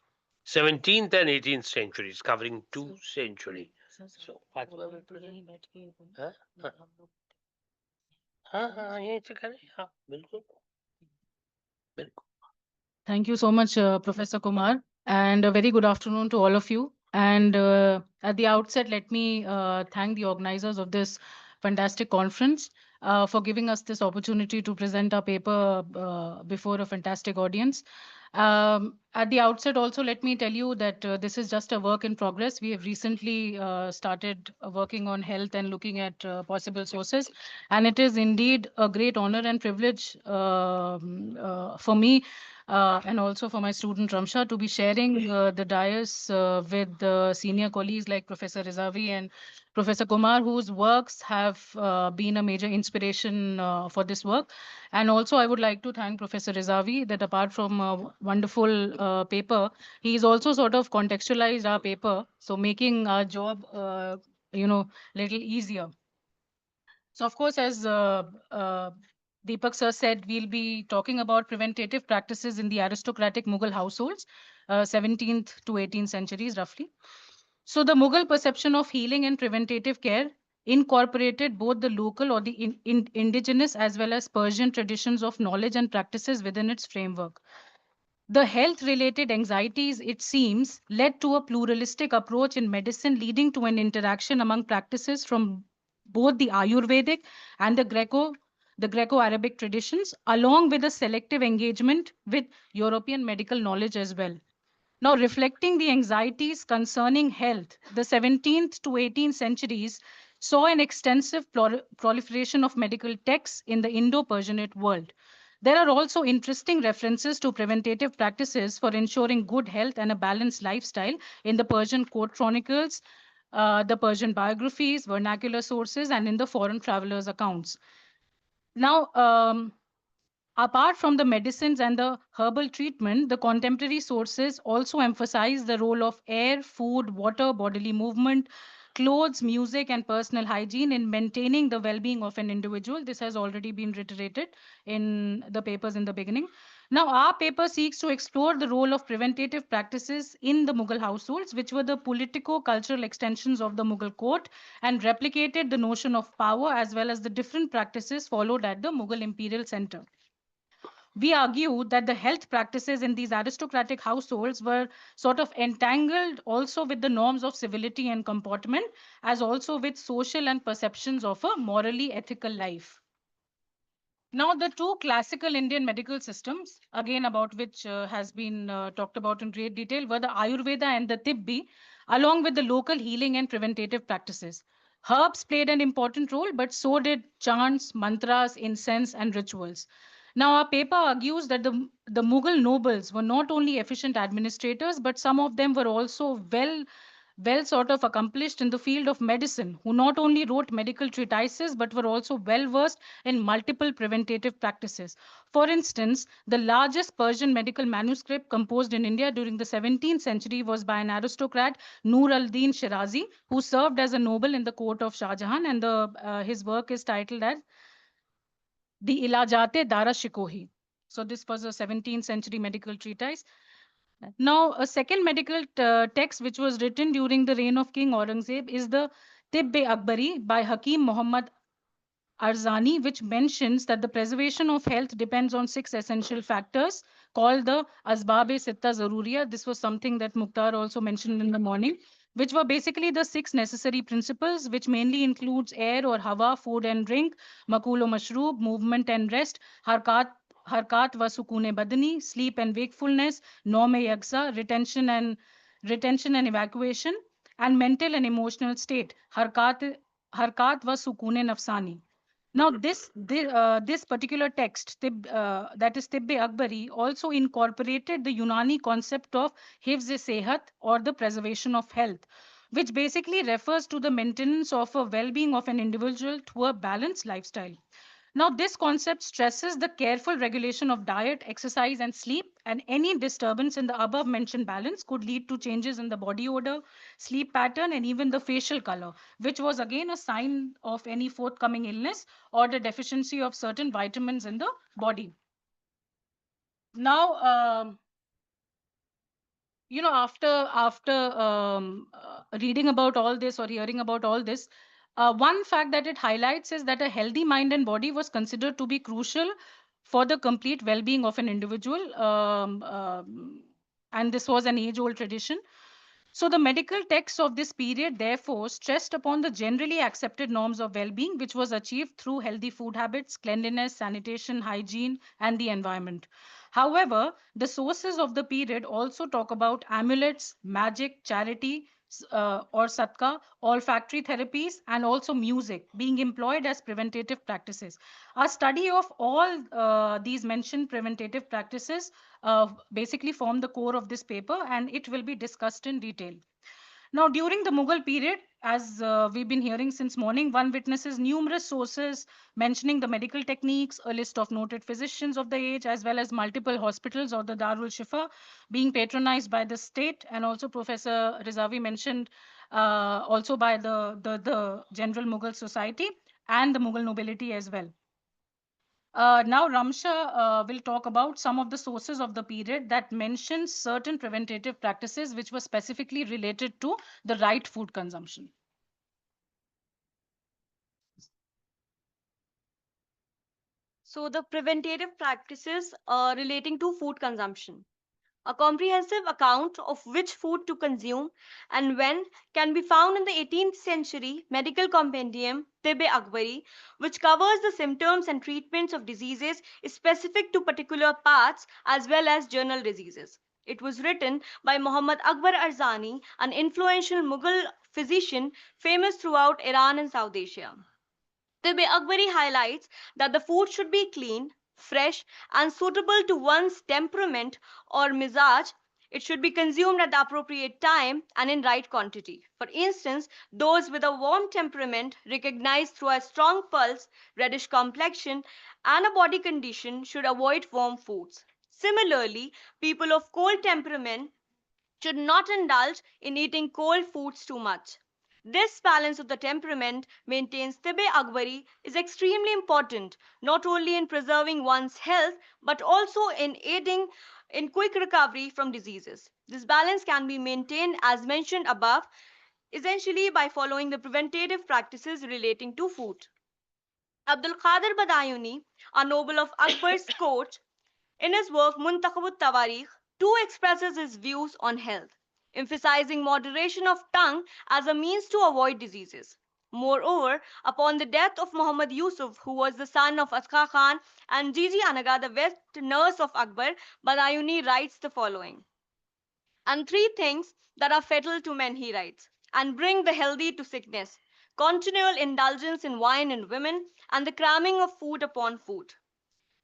17th and 18th centuries, covering 2 centuries. So, Fatima will present. हाँ? हाँ हाँ हाँ यहीं से करें हाँ बिल्कुल बिल्कुल Thank you so much, Professor Kumar, and a very good afternoon to all of you. And at the outset, let me thank the organizers of this fantastic conference for giving us this opportunity to present our paper before a fantastic audience. At the outset, also, let me tell you that this is just a work in progress. We have recently started working on health and looking at possible sources. And it is indeed a great honor and privilege for me and also for my student Ramsha to be sharing the dais with senior colleagues like Professor Rezavi and Professor Kumar, whose works have been a major inspiration for this work. And also, I would like to thank Professor Rezavi that apart from a wonderful paper, he's also sort of contextualized our paper, so making our job, little easier. So, of course, as Deepak sir said, we'll be talking about preventative practices in the aristocratic Mughal households, 17th to 18th centuries, roughly. So, the Mughal perception of healing and preventative care incorporated both the local or the indigenous as well as Persian traditions of knowledge and practices within its framework. The health related anxieties, it seems, led to a pluralistic approach in medicine, leading to an interaction among practices from both the Ayurvedic and the Greco-Arabic traditions, along with a selective engagement with European medical knowledge as well. Now, reflecting the anxieties concerning health, the 17th to 18th centuries saw an extensive proliferation of medical texts in the Indo-Persianate world. There are also interesting references to preventative practices for ensuring good health and a balanced lifestyle in the Persian court chronicles, the Persian biographies, vernacular sources, and in the foreign travelers' accounts. Now, apart from the medicines and the herbal treatment, the contemporary sources also emphasize the role of air, food, water, bodily movement, clothes, music, and personal hygiene in maintaining the well-being of an individual. This has already been reiterated in the papers in the beginning. Now, our paper seeks to explore the role of preventative practices in the Mughal households, which were the politico-cultural extensions of the Mughal court and replicated the notion of power as well as the different practices followed at the Mughal imperial center. We argue that the health practices in these aristocratic households were sort of entangled also with the norms of civility and comportment, as also with social and perceptions of a morally ethical life. Now, the two classical Indian medical systems, again about which has been talked about in great detail, were the Ayurveda and the Tibbi, along with the local healing and preventative practices. Herbs played an important role, but so did chants, mantras, incense, and rituals. Now, our paper argues that the Mughal nobles were not only efficient administrators, but some of them were also well well sort of accomplished in the field of medicine, who not only wrote medical treatises but were also well versed in multiple preventative practices. For instance, the largest Persian medical manuscript composed in India during the 17th century was by an aristocrat, Nur al-Din Shirazi, who served as a noble in the court of Shah Jahan, and his work is titled as the Ilajate Dara Shikohi. So this was a 17th century medical treatise. Now, a second medical text which was written during the reign of King Aurangzeb is the Tibb-e-Akbari by Hakim Muhammad Arzani, which mentions that the preservation of health depends on six essential factors called the Asbab-e Sitta Zaruriya. This was something that Mukhtar also mentioned in the morning, which were basically the six necessary principles, which mainly includes air or hawa, food and drink, makul o mashroob, movement and rest, harkat wa sukune badani, sleep and wakefulness, nom e yaksa, retention and evacuation, and mental and emotional state, harkat wa sukune nafsani. Now, this particular text, that is Tibbe Akbari, also incorporated the Unani concept of Hifz-e-Sehat, or the preservation of health, which basically refers to the maintenance of a well-being of an individual through a balanced lifestyle. Now, this concept stresses the careful regulation of diet, exercise, and sleep, and any disturbance in the above mentioned balance could lead to changes in the body odor, sleep pattern, and even the facial color, which was again a sign of any forthcoming illness or the deficiency of certain vitamins in the body. Now, after reading about all this or hearing about all this, one fact that it highlights is that a healthy mind and body was considered to be crucial for the complete well-being of an individual, and this was an age-old tradition. So the medical texts of this period therefore stressed upon the generally accepted norms of well-being, which was achieved through healthy food habits, cleanliness, sanitation, hygiene, and the environment. However, the sources of the period also talk about amulets, magic, charity, or satka, olfactory therapies, and also music being employed as preventative practices. A study of all these mentioned preventative practices basically form the core of this paper, and it will be discussed in detail. Now, during the Mughal period, as we've been hearing since morning, one witnesses numerous sources mentioning the medical techniques, a list of noted physicians of the age, as well as multiple hospitals or the Darul Shifa being patronized by the state. And also Professor Rezavi mentioned also by the general Mughal society and the Mughal nobility as well. Now, Ramsha will talk about some of the sources of the period that mention certain preventative practices which were specifically related to the right food consumption. So, the preventative practices relating to food consumption. A comprehensive account of which food to consume and when can be found in the 18th century medical compendium Tibbe Akbari, which covers the symptoms and treatments of diseases specific to particular parts as well as general diseases. It was written by Muhammad Akbar Arzani, an influential Mughal physician famous throughout Iran and South Asia. The Akbari highlights that the food should be clean, fresh, and suitable to one's temperament or mizaj. It should be consumed at the appropriate time and in right quantity. For instance, those with a warm temperament, recognized through a strong pulse, reddish complexion, and a body condition, should avoid warm foods. Similarly, people of cold temperament should not indulge in eating cold foods too much. This balance of the temperament, maintains Tibbe Akbari, is extremely important not only in preserving one's health but also in aiding in quick recovery from diseases. This balance can be maintained as mentioned above, essentially by following the preventative practices relating to food. Abdul Qadir Badayuni, a noble of Akbar's court, in his work Muntakhabut Tawarikh, too expresses his views on health, emphasizing moderation of tongue as a means to avoid diseases. Moreover, upon the death of Muhammad Yusuf, who was the son of Aska Khan, and Jiji Anaga, the wet nurse of Akbar, Badayuni writes the following. And three things that are fatal to men, he writes, and bring the healthy to sickness: continual indulgence in wine and women, and the cramming of food upon food.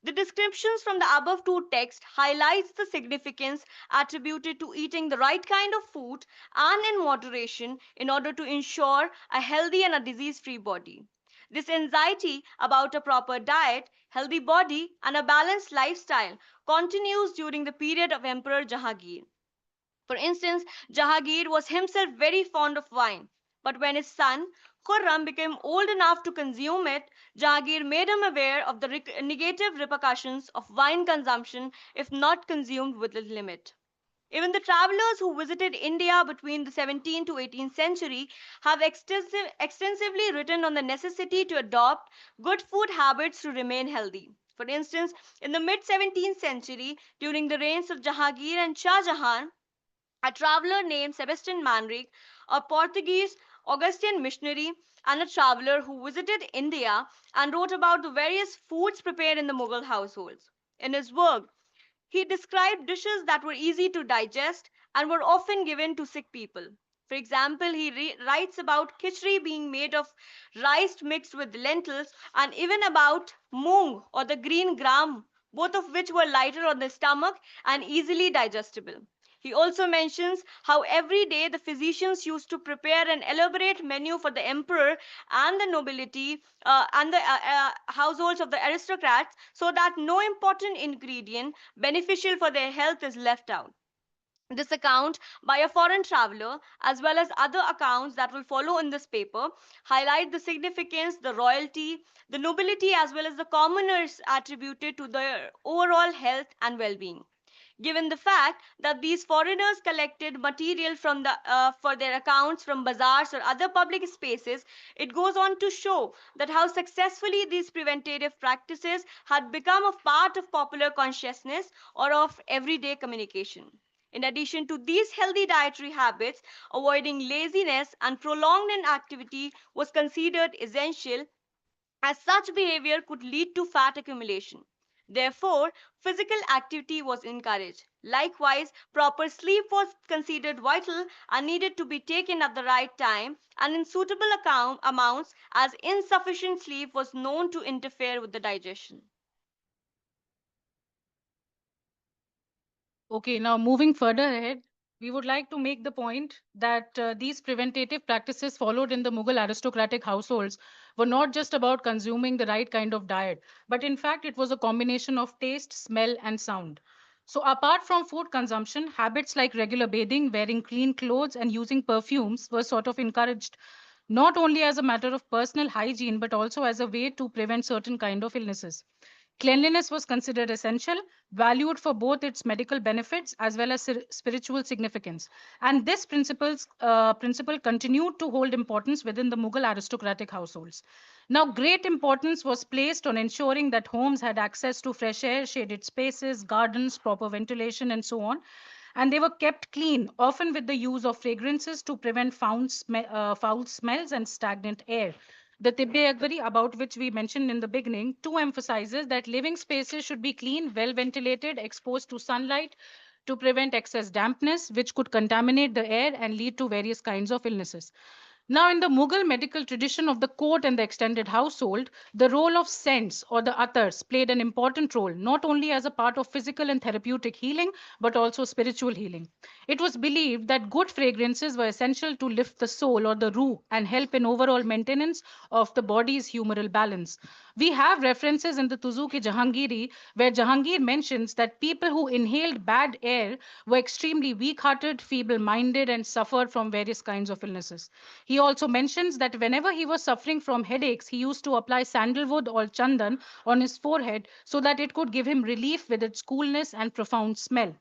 The descriptions from the above two texts highlights the significance attributed to eating the right kind of food and in moderation in order to ensure a healthy and a disease-free body. This anxiety about a proper diet, healthy body, and a balanced lifestyle continues during the period of Emperor Jahangir. For instance, Jahangir was himself very fond of wine, but when his son Khurram became old enough to consume it, Jahangir made him aware of the negative repercussions of wine consumption if not consumed with a limit. Even the travelers who visited India between the 17th to 18th century have extensively written on the necessity to adopt good food habits to remain healthy. For instance, in the mid 17th century, during the reigns of Jahangir and Shah Jahan, a traveler named Sebastian Manrique, a Portuguese Augustine missionary and a traveler who visited India and wrote about the various foods prepared in the Mughal households. In his work, he described dishes that were easy to digest and were often given to sick people. For example, he writes about khichdi being made of rice mixed with lentils and even about moong or the green gram, both of which were lighter on the stomach and easily digestible. He also mentions how every day the physicians used to prepare an elaborate menu for the emperor and the nobility and the households of the aristocrats so that no important ingredient beneficial for their health is left out. This account by a foreign traveler, as well as other accounts that will follow in this paper, highlight the significance, the royalty, the nobility, as well as the commoners attributed to their overall health and well being. Given the fact that these foreigners collected material from for their accounts from bazaars or other public spaces, it goes on to show that how successfully these preventative practices had become a part of popular consciousness or of everyday communication. In addition to these healthy dietary habits, avoiding laziness and prolonged inactivity was considered essential as such behavior could lead to fat accumulation. Therefore, physical activity was encouraged. Likewise, proper sleep was considered vital and needed to be taken at the right time and in suitable amounts, as insufficient sleep was known to interfere with the digestion. Okay, now moving further ahead, we would like to make the point that these preventative practices followed in the Mughal aristocratic households were not just about consuming the right kind of diet, but in fact, it was a combination of taste, smell, and sound. So, apart from food consumption, habits like regular bathing, wearing clean clothes, and using perfumes were sort of encouraged, not only as a matter of personal hygiene, but also as a way to prevent certain kind of illnesses. Cleanliness was considered essential, valued for both its medical benefits as well as spiritual significance. And this principle continued to hold importance within the Mughal aristocratic households. Now, great importance was placed on ensuring that homes had access to fresh air, shaded spaces, gardens, proper ventilation, and so on. And they were kept clean, often with the use of fragrances to prevent foul smells and stagnant air. The Tibbe Akbari, about which we mentioned in the beginning, too emphasizes that living spaces should be clean, well ventilated, exposed to sunlight to prevent excess dampness, which could contaminate the air and lead to various kinds of illnesses. Now, in the Mughal medical tradition of the court and the extended household, the role of scents or the athars played an important role, not only as a part of physical and therapeutic healing, but also spiritual healing. It was believed that good fragrances were essential to lift the soul or the ruh and help in overall maintenance of the body's humoral balance. We have references in the Tuzuki Jahangiri where Jahangir mentions that people who inhaled bad air were extremely weak hearted, feeble minded, and suffered from various kinds of illnesses. He also mentions that whenever he was suffering from headaches, he used to apply sandalwood or chandan on his forehead so that it could give him relief with its coolness and profound smell.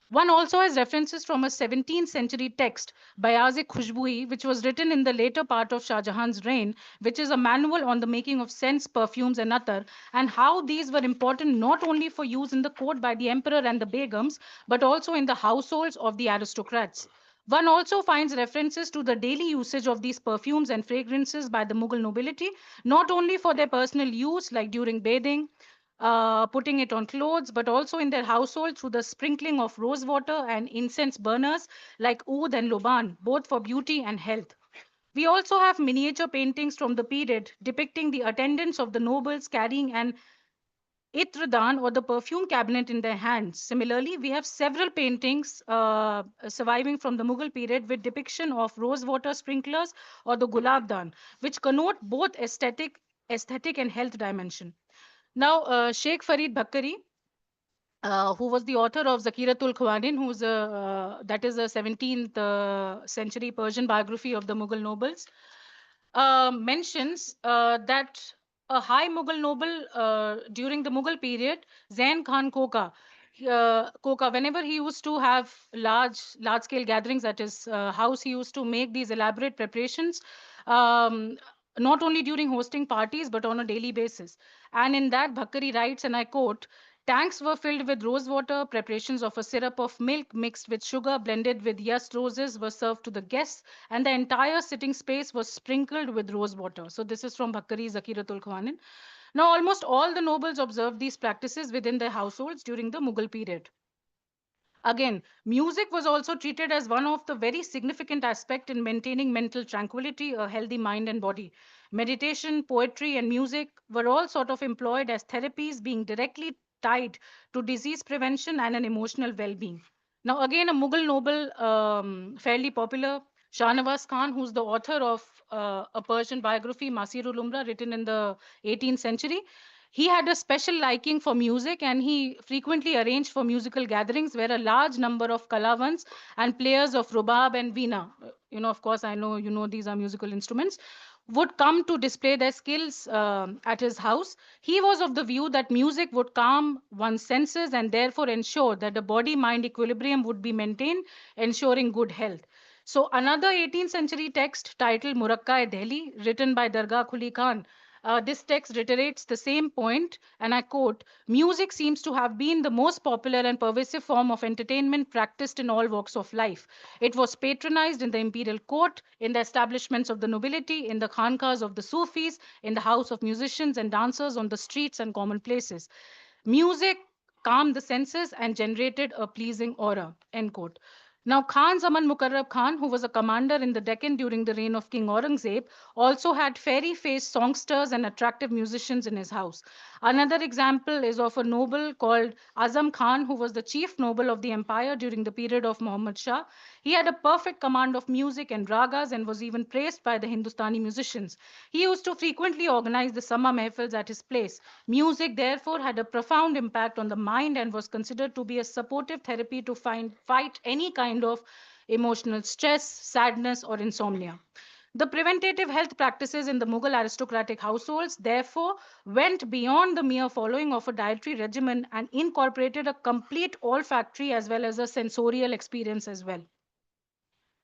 One also has references from a 17th century text, Bayaze Khushbui, which was written in the later part of Shah Jahan's reign, which is a manual on the making of scents, perfumes, and attar, and how these were important not only for use in the court by the emperor and the begums, but also in the households of the aristocrats. One also finds references to the daily usage of these perfumes and fragrances by the Mughal nobility, not only for their personal use, like during bathing, putting it on clothes, but also in their household through the sprinkling of rose water and incense burners like oud and loban, both for beauty and health. We also have miniature paintings from the period depicting the attendants of the nobles carrying an Itradan or the perfume cabinet in their hands. Similarly, we have several paintings surviving from the Mughal period with depiction of rose water sprinklers or the gulab dan, which connote both aesthetic and health dimension. Now, Sheikh Farid Bhakkari, who was the author of Zakiratul Khwanin, that is a 17th century Persian biography of the Mughal nobles, mentions that a high Mughal noble during the Mughal period, Zain Khan Koka, whenever he used to have large scale gatherings at his house, he used to make these elaborate preparations, um, not only during hosting parties but on a daily basis. And in that, Bhakkari writes, and I quote, tanks were filled with rose water. Preparations of a syrup of milk mixed with sugar blended with yes roses were served to the guests, and the entire sitting space was sprinkled with rose water. So this is from Bhakkari's Zakiratul Khwanin. Now, almost all the nobles observed these practices within their households during the Mughal period. Again, music was also treated as one of the very significant aspect in maintaining mental tranquility, a healthy mind and body. Meditation, poetry, and music were all sort of employed as therapies, being directly tied to disease prevention and an emotional well-being. Now, again, a Mughal noble, fairly popular, Shahnawaz Khan, who's the author of a Persian biography, Masirul Umra, written in the 18th century. He had a special liking for music, and he frequently arranged for musical gatherings where a large number of kalavans and players of rubab and veena, of course, I know these are musical instruments, would come to display their skills at his house. He was of the view that music would calm one's senses and therefore ensure that the body mind equilibrium would be maintained, ensuring good health. So, another 18th century text titled Murakka-e Delhi, written by Dargah Khuli Khan, this text reiterates the same point, and I quote, music seems to have been the most popular and pervasive form of entertainment practiced in all walks of life. It was patronized in the imperial court, in the establishments of the nobility, in the khankas of the Sufis, in the house of musicians and dancers on the streets and common places. Music calmed the senses and generated a pleasing aura, end quote. Now, Khan Zaman Mukarrab Khan, who was a commander in the Deccan during the reign of King Aurangzeb, also had fairy faced songsters and attractive musicians in his house. Another example is of a noble called Azam Khan, who was the chief noble of the empire during the period of Muhammad Shah. He had a perfect command of music and ragas and was even praised by the Hindustani musicians. He used to frequently organize the Sama Mehfils at his place. Music, therefore, had a profound impact on the mind and was considered to be a supportive therapy to fight any kind of emotional stress, sadness, or insomnia. The preventative health practices in the Mughal aristocratic households, therefore, went beyond the mere following of a dietary regimen and incorporated a complete olfactory as well as a sensorial experience as well.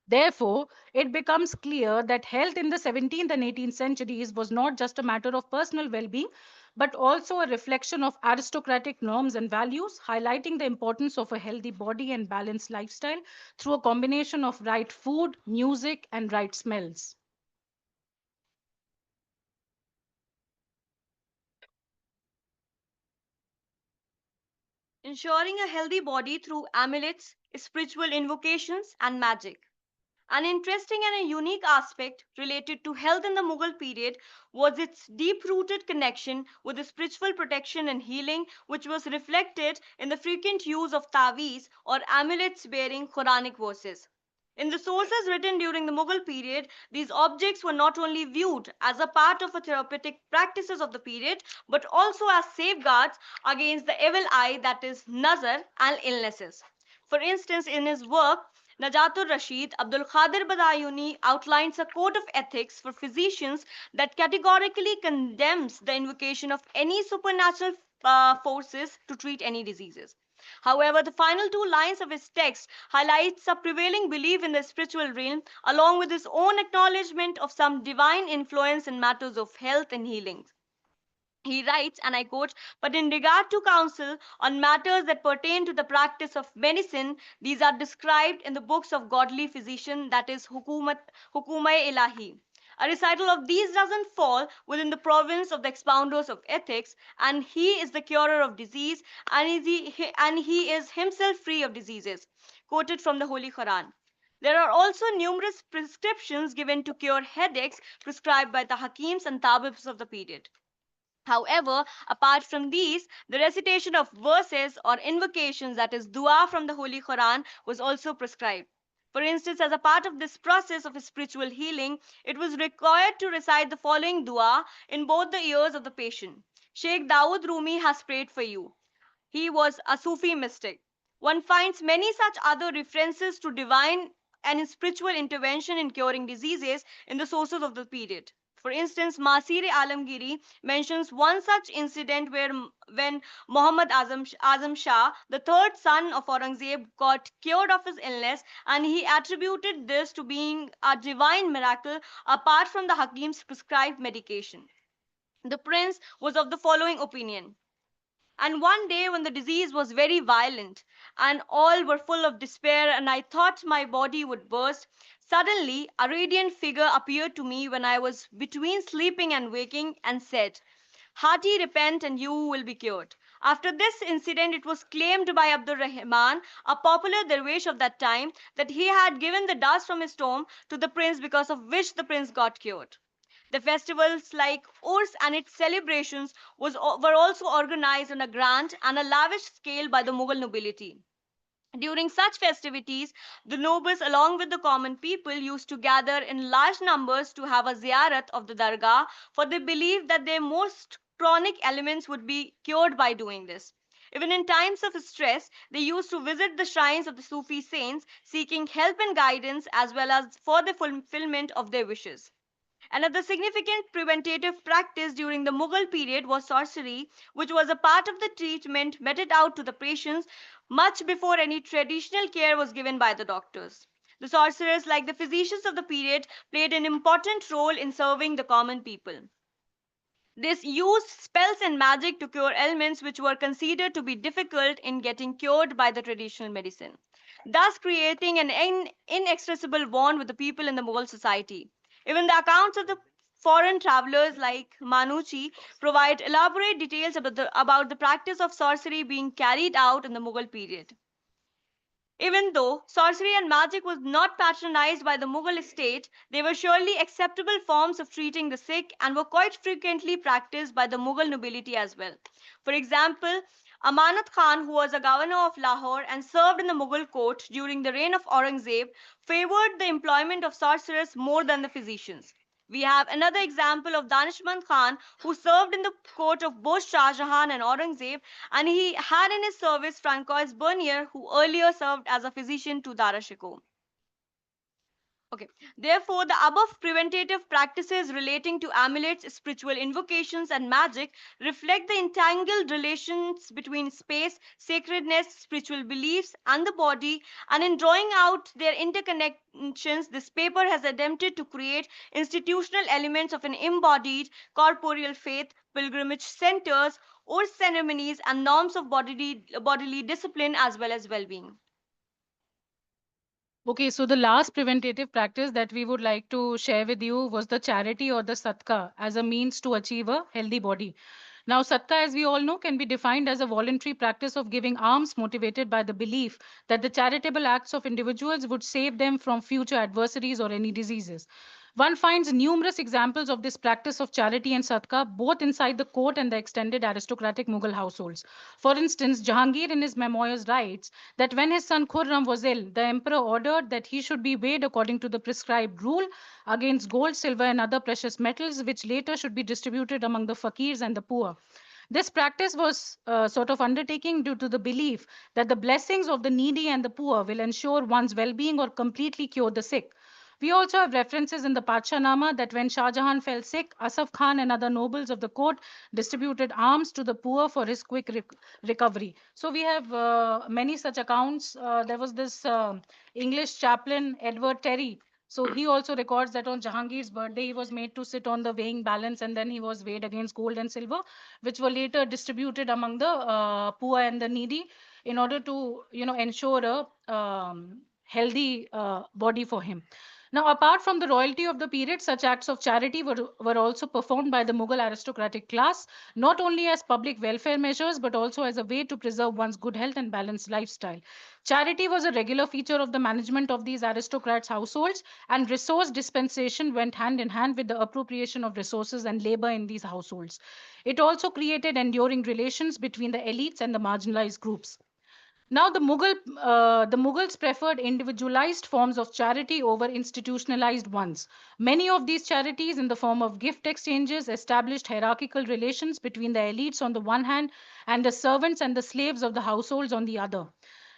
Therefore, it becomes clear that health in the 17th and 18th centuries was not just a matter of personal well being, but also a reflection of aristocratic norms and values, highlighting the importance of a healthy body and balanced lifestyle through a combination of right food, music, and right smells. Ensuring a healthy body through amulets, spiritual invocations, and magic. An interesting and a unique aspect related to health in the Mughal period was its deep rooted connection with the spiritual protection and healing, which was reflected in the frequent use of taweez or amulets bearing Quranic verses. In the sources written during the Mughal period, these objects were not only viewed as a part of the therapeutic practices of the period, but also as safeguards against the evil eye, that is, nazar, and illnesses. For instance, in his work, Najatul Rashid, Abdul Qadir Badayuni outlines a code of ethics for physicians that categorically condemns the invocation of any supernatural forces to treat any diseases. However, the final two lines of his text highlights a prevailing belief in the spiritual realm, along with his own acknowledgement of some divine influence in matters of health and healing. He writes, and I quote, but in regard to counsel on matters that pertain to the practice of medicine, these are described in the books of godly physician, that is, Hukumai Ilahi. A recital of these doesn't fall within the province of the expounders of ethics, and he is the curer of disease, and he is himself free of diseases. Quoted from the Holy Quran. There are also numerous prescriptions given to cure headaches prescribed by the Hakims and Tabibs of the period. However, apart from these, the recitation of verses or invocations, that is, dua from the Holy Quran, was also prescribed. For instance, as a part of this process of spiritual healing, it was required to recite the following dua in both the ears of the patient. Sheikh Dawood Rumi has prayed for you. He was a Sufi mystic. One finds many such other references to divine and spiritual intervention in curing diseases in the sources of the period. For instance, Masir Alamgiri mentions one such incident where when Muhammad Azam Shah, the third son of Aurangzeb, got cured of his illness, and he attributed this to being a divine miracle apart from the Hakim's prescribed medication. The prince was of the following opinion. And one day, when the disease was very violent and all were full of despair, and I thought my body would burst, suddenly a radiant figure appeared to me when I was between sleeping and waking and said, Hearty repent and you will be cured. After this incident, it was claimed by Abdul Rahman, a popular dervish of that time, that he had given the dust from his tomb to the prince, because of which the prince got cured. The festivals like Urs and its celebrations were also organized on a grand and a lavish scale by the Mughal nobility. During such festivities, the nobles, along with the common people, used to gather in large numbers to have a ziyarat of the dargah, for they believed that their most chronic ailments would be cured by doing this. Even in times of stress, they used to visit the shrines of the Sufi saints, seeking help and guidance as well as for the fulfillment of their wishes. Another significant preventative practice during the Mughal period was sorcery, which was a part of the treatment meted out to the patients much before any traditional care was given by the doctors. The sorcerers, like the physicians of the period, played an important role in serving the common people. This used spells and magic to cure ailments which were considered to be difficult in getting cured by the traditional medicine, thus creating an inexpressible bond with the people in the Mughal society. Even the accounts of the foreign travelers like Manucci provide elaborate details about the practice of sorcery being carried out in the Mughal period. Even though sorcery and magic was not patronized by the Mughal state, they were surely acceptable forms of treating the sick and were quite frequently practiced by the Mughal nobility as well. For example, Amanat Khan, who was a governor of Lahore and served in the Mughal court during the reign of Aurangzeb, favored the employment of sorcerers more than the physicians. We have another example of Danishmand Khan, who served in the court of both Shah Jahan and Aurangzeb, and he had in his service Francois Bernier, who earlier served as a physician to Dara Shikoh. Okay. Therefore, the above preventative practices relating to amulets, spiritual invocations, and magic reflect the entangled relations between space, sacredness, spiritual beliefs, and the body. And in drawing out their interconnections, this paper has attempted to create institutional elements of an embodied corporeal faith, pilgrimage centers, or ceremonies, and norms of bodily discipline as well as well being. Okay, so the last preventative practice that we would like to share with you was the charity or the sadka as a means to achieve a healthy body. Now, sadka, as we all know, can be defined as a voluntary practice of giving alms motivated by the belief that the charitable acts of individuals would save them from future adversaries or any diseases. One finds numerous examples of this practice of charity and sadka both inside the court and the extended aristocratic Mughal households. For instance, Jahangir in his memoirs writes that when his son Khurram was ill, the emperor ordered that he should be weighed according to the prescribed rule against gold, silver, and other precious metals, which later should be distributed among the fakirs and the poor. This practice was sort of undertaking due to the belief that the blessings of the needy and the poor will ensure one's well being or completely cure the sick. We also have references in the Padshahnama that when Shah Jahan fell sick, Asaf Khan and other nobles of the court distributed alms to the poor for his quick recovery. So we have many such accounts. There was this English chaplain, Edward Terry. So he also records that on Jahangir's birthday, he was made to sit on the weighing balance and then he was weighed against gold and silver, which were later distributed among the poor and the needy in order to, ensure a healthy body for him. Now, apart from the royalty of the period, such acts of charity were also performed by the Mughal aristocratic class, not only as public welfare measures, but also as a way to preserve one's good health and balanced lifestyle. Charity was a regular feature of the management of these aristocrats' households, and resource dispensation went hand in hand with the appropriation of resources and labor in these households. It also created enduring relations between the elites and the marginalized groups. Now, the Mughals preferred individualized forms of charity over institutionalized ones. Many of these charities, in the form of gift exchanges, established hierarchical relations between the elites on the one hand and the servants and the slaves of the households on the other.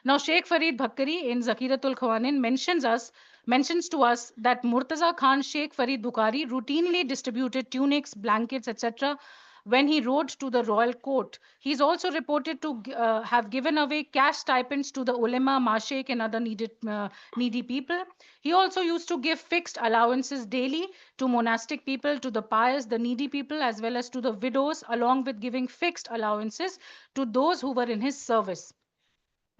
Now, Sheikh Farid Bhakkari in Zakiratul Khawanin mentions to us that Murtaza Khan Sheikh Farid Bukhari routinely distributed tunics, blankets, etc. when he rode to the royal court. He is also reported to have given away cash stipends to the ulema, mashayikh, and other needy people. He also used to give fixed allowances daily to monastic people, to the pious, the needy people, as well as to the widows, along with giving fixed allowances to those who were in his service.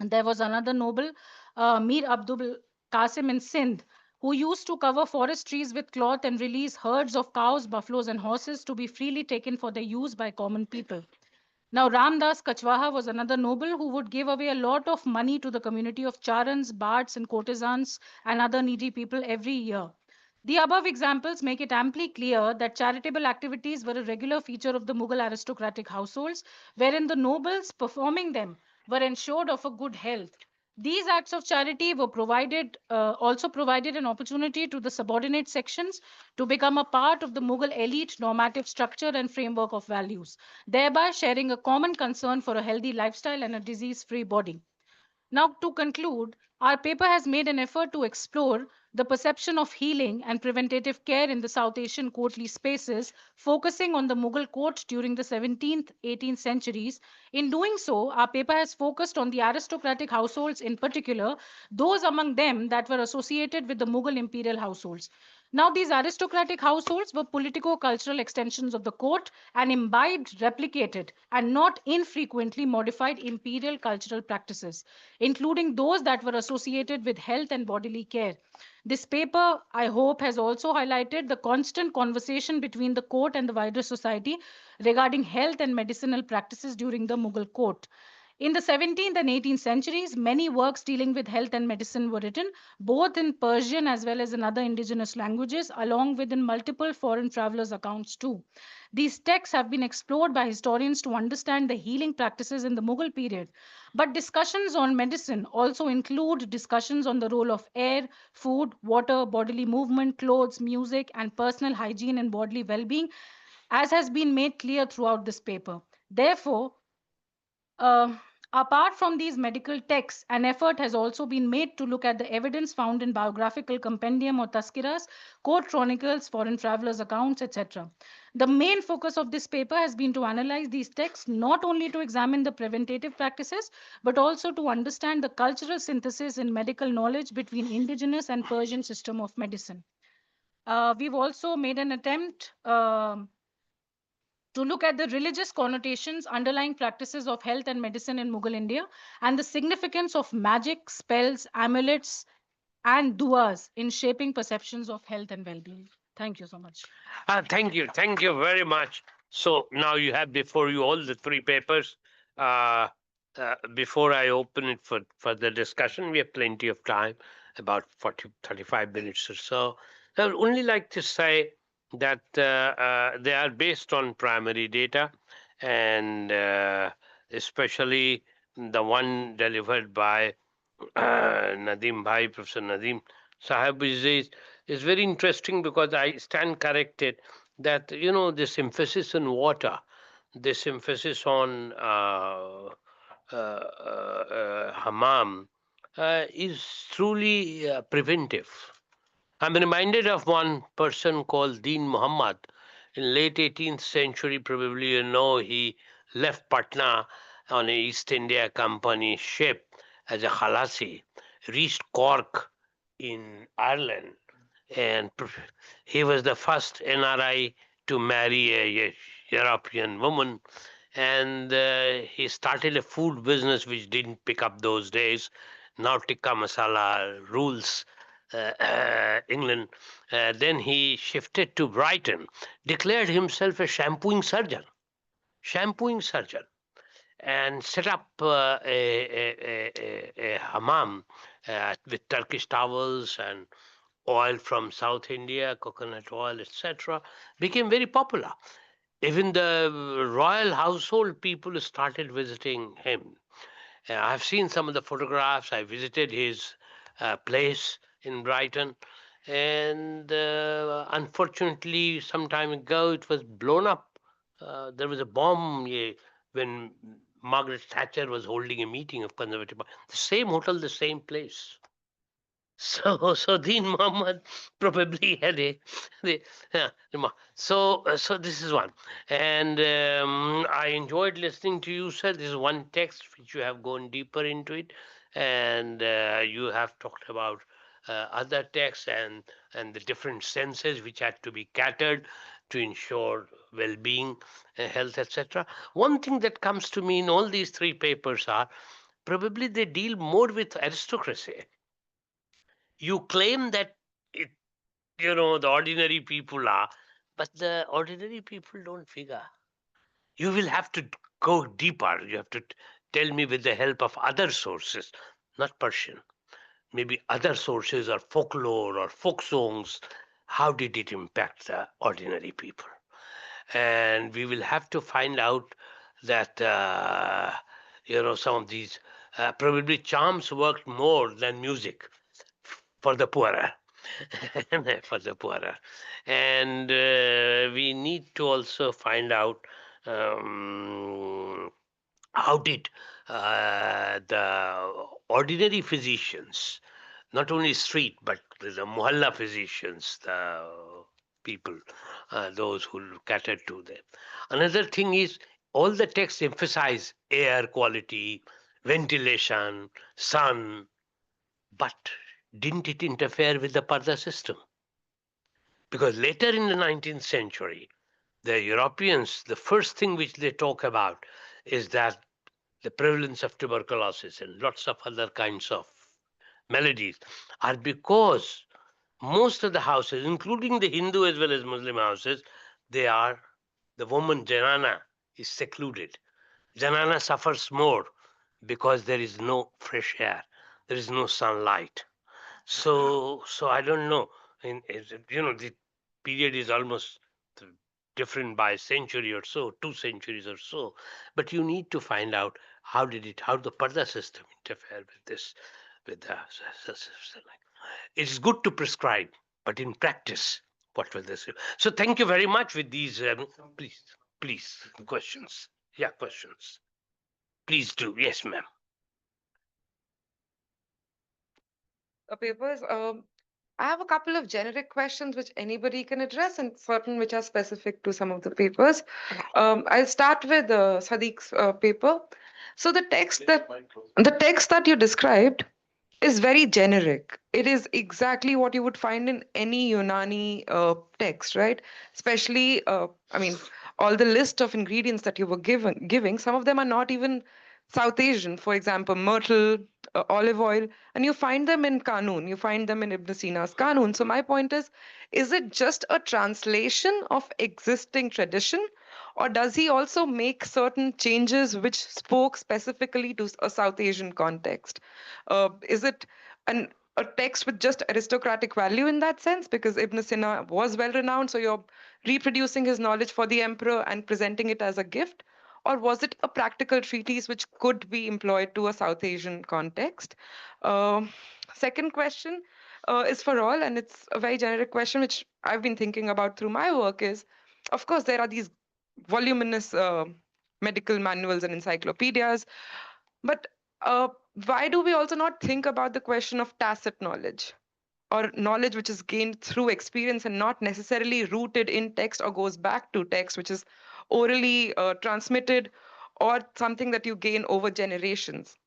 And there was another noble, Mir Abdul Qasim in Sindh, who used to cover forest trees with cloth and release herds of cows, buffaloes, and horses to be freely taken for their use by common people. Now, Ramdas Kachwaha was another noble who would give away a lot of money to the community of charans, bards, and courtesans and other needy people every year. The above examples make it amply clear that charitable activities were a regular feature of the Mughal aristocratic households, wherein the nobles performing them were ensured of a good health. These acts of charity were also provided an opportunity to the subordinate sections to become a part of the Mughal elite normative structure and framework of values, thereby sharing a common concern for a healthy lifestyle and a disease-free body. Now, to conclude, our paper has made an effort to explore the perception of healing and preventative care in the South Asian courtly spaces, focusing on the Mughal court during the 17th, 18th centuries. In doing so, our paper has focused on the aristocratic households in particular, those among them that were associated with the Mughal imperial households. Now, these aristocratic households were politico cultural extensions of the court and imbibed, replicated, and not infrequently modified imperial cultural practices, including those that were associated with health and bodily care. This paper, I hope, has also highlighted the constant conversation between the court and the wider society regarding health and medicinal practices during the Mughal court. In the 17th and 18th centuries, many works dealing with health and medicine were written, both in Persian as well as in other indigenous languages, along with in multiple foreign travelers' accounts too. These texts have been explored by historians to understand the healing practices in the Mughal period. But discussions on medicine also include discussions on the role of air, food, water, bodily movement, clothes, music, and personal hygiene and bodily well being, as has been made clear throughout this paper. Therefore, uh, apart from these medical texts, an effort has also been made to look at the evidence found in biographical compendium or taskiras, court chronicles, foreign travelers' accounts, etc. The main focus of this paper has been to analyze these texts not only to examine the preventative practices, but also to understand the cultural synthesis in medical knowledge between indigenous and Persian system of medicine. We've also made an attempt to look at the religious connotations underlying practices of health and medicine in Mughal India and the significance of magic, spells, amulets, and duas in shaping perceptions of health and well-being. Thank you so much. Thank you very much. So now you have before you all the three papers. Uh, before I open it for the discussion, we have plenty of time, about 40, 35 minutes or so. I would only like to say that they are based on primary data, and especially the one delivered by Nadeem Bhai, Professor Nadeem Sahib is very interesting because I stand corrected that this emphasis on water, this emphasis on hammam is truly preventive. I'm reminded of one person called Deen Muhammad in late 18th century. Probably he left Patna on a East India Company ship as a khalasi, reached Cork in Ireland, and he was the first NRI to marry a European woman, and he started a food business which didn't pick up those days. Now tikka masala rules England. Then he shifted to Brighton, declared himself a shampooing surgeon, and set up a hammam with Turkish towels and oil from South India, coconut oil, etc. Became very popular. Even the royal household people started visiting him. I've seen some of the photographs. I visited his place in Brighton, and unfortunately, some time ago, it was blown up. There was a bomb when Margaret Thatcher was holding a meeting of Conservative Party. The same hotel, the same place. So Dean Muhammad probably had the so this is one, and I enjoyed listening to you, sir. This is one text which you have gone deeper into it, and you have talked about other texts and the different senses which had to be catered to ensure well-being, health, etc. One thing that comes to me in all these three papers are probably they deal more with aristocracy. You claim that it, the ordinary people are, but the ordinary people don't figure. You will have to go deeper. You have to tell me with the help of other sources, not Persian, maybe other sources or folklore or folk songs. How did it impact the ordinary people? And we will have to find out that some of these probably charms worked more than music for the poorer. For the poorer. And we need to also find out how did the ordinary physicians, not only street, but the mohalla physicians, the people, those who cater to them. Another thing is all the texts emphasize air quality, ventilation, sun, but didn't it interfere with the Parda system? Because later in the 19th century, the Europeans, the first thing which they talk about is that the prevalence of tuberculosis and lots of other kinds of maladies are because most of the houses, including the Hindu as well as Muslim houses, the woman Janana is secluded. Janana suffers more because there is no fresh air, there is no sunlight. So I don't know. The period is almost different by a century or so, 2 centuries or so. But you need to find out how the Parda system interfere with this, with the system. It's good to prescribe, but in practice, what will this do? So thank you very much with these. Please, questions. Yeah, questions. Please do. Yes, ma'am. Papers. I have a couple of generic questions which anybody can address and certain which are specific to some of the papers. I'll start with Sadiq's paper. So the text that you described is very generic. It is exactly what you would find in any Unani text, right? Especially, I mean, all the list of ingredients that you were giving, some of them are not even South Asian. For example, myrtle, olive oil, and you find them in Qanun. You find them in Ibn Sina's Qanun. So my point is it just a translation of existing tradition? Or does he also make certain changes which spoke specifically to a South Asian context? Is it a text with just aristocratic value in that sense? Because Ibn Sina was well renowned, so you're reproducing his knowledge for the emperor and presenting it as a gift? Or was it a practical treatise which could be employed to a South Asian context? Second question is for all, and it's a very generic question which I've been thinking about through my work is, of course, there are these voluminous medical manuals and encyclopedias, but why do we also not think about the question of tacit knowledge or knowledge which is gained through experience and not necessarily rooted in text or goes back to text, which is orally transmitted or something that you gain over generations?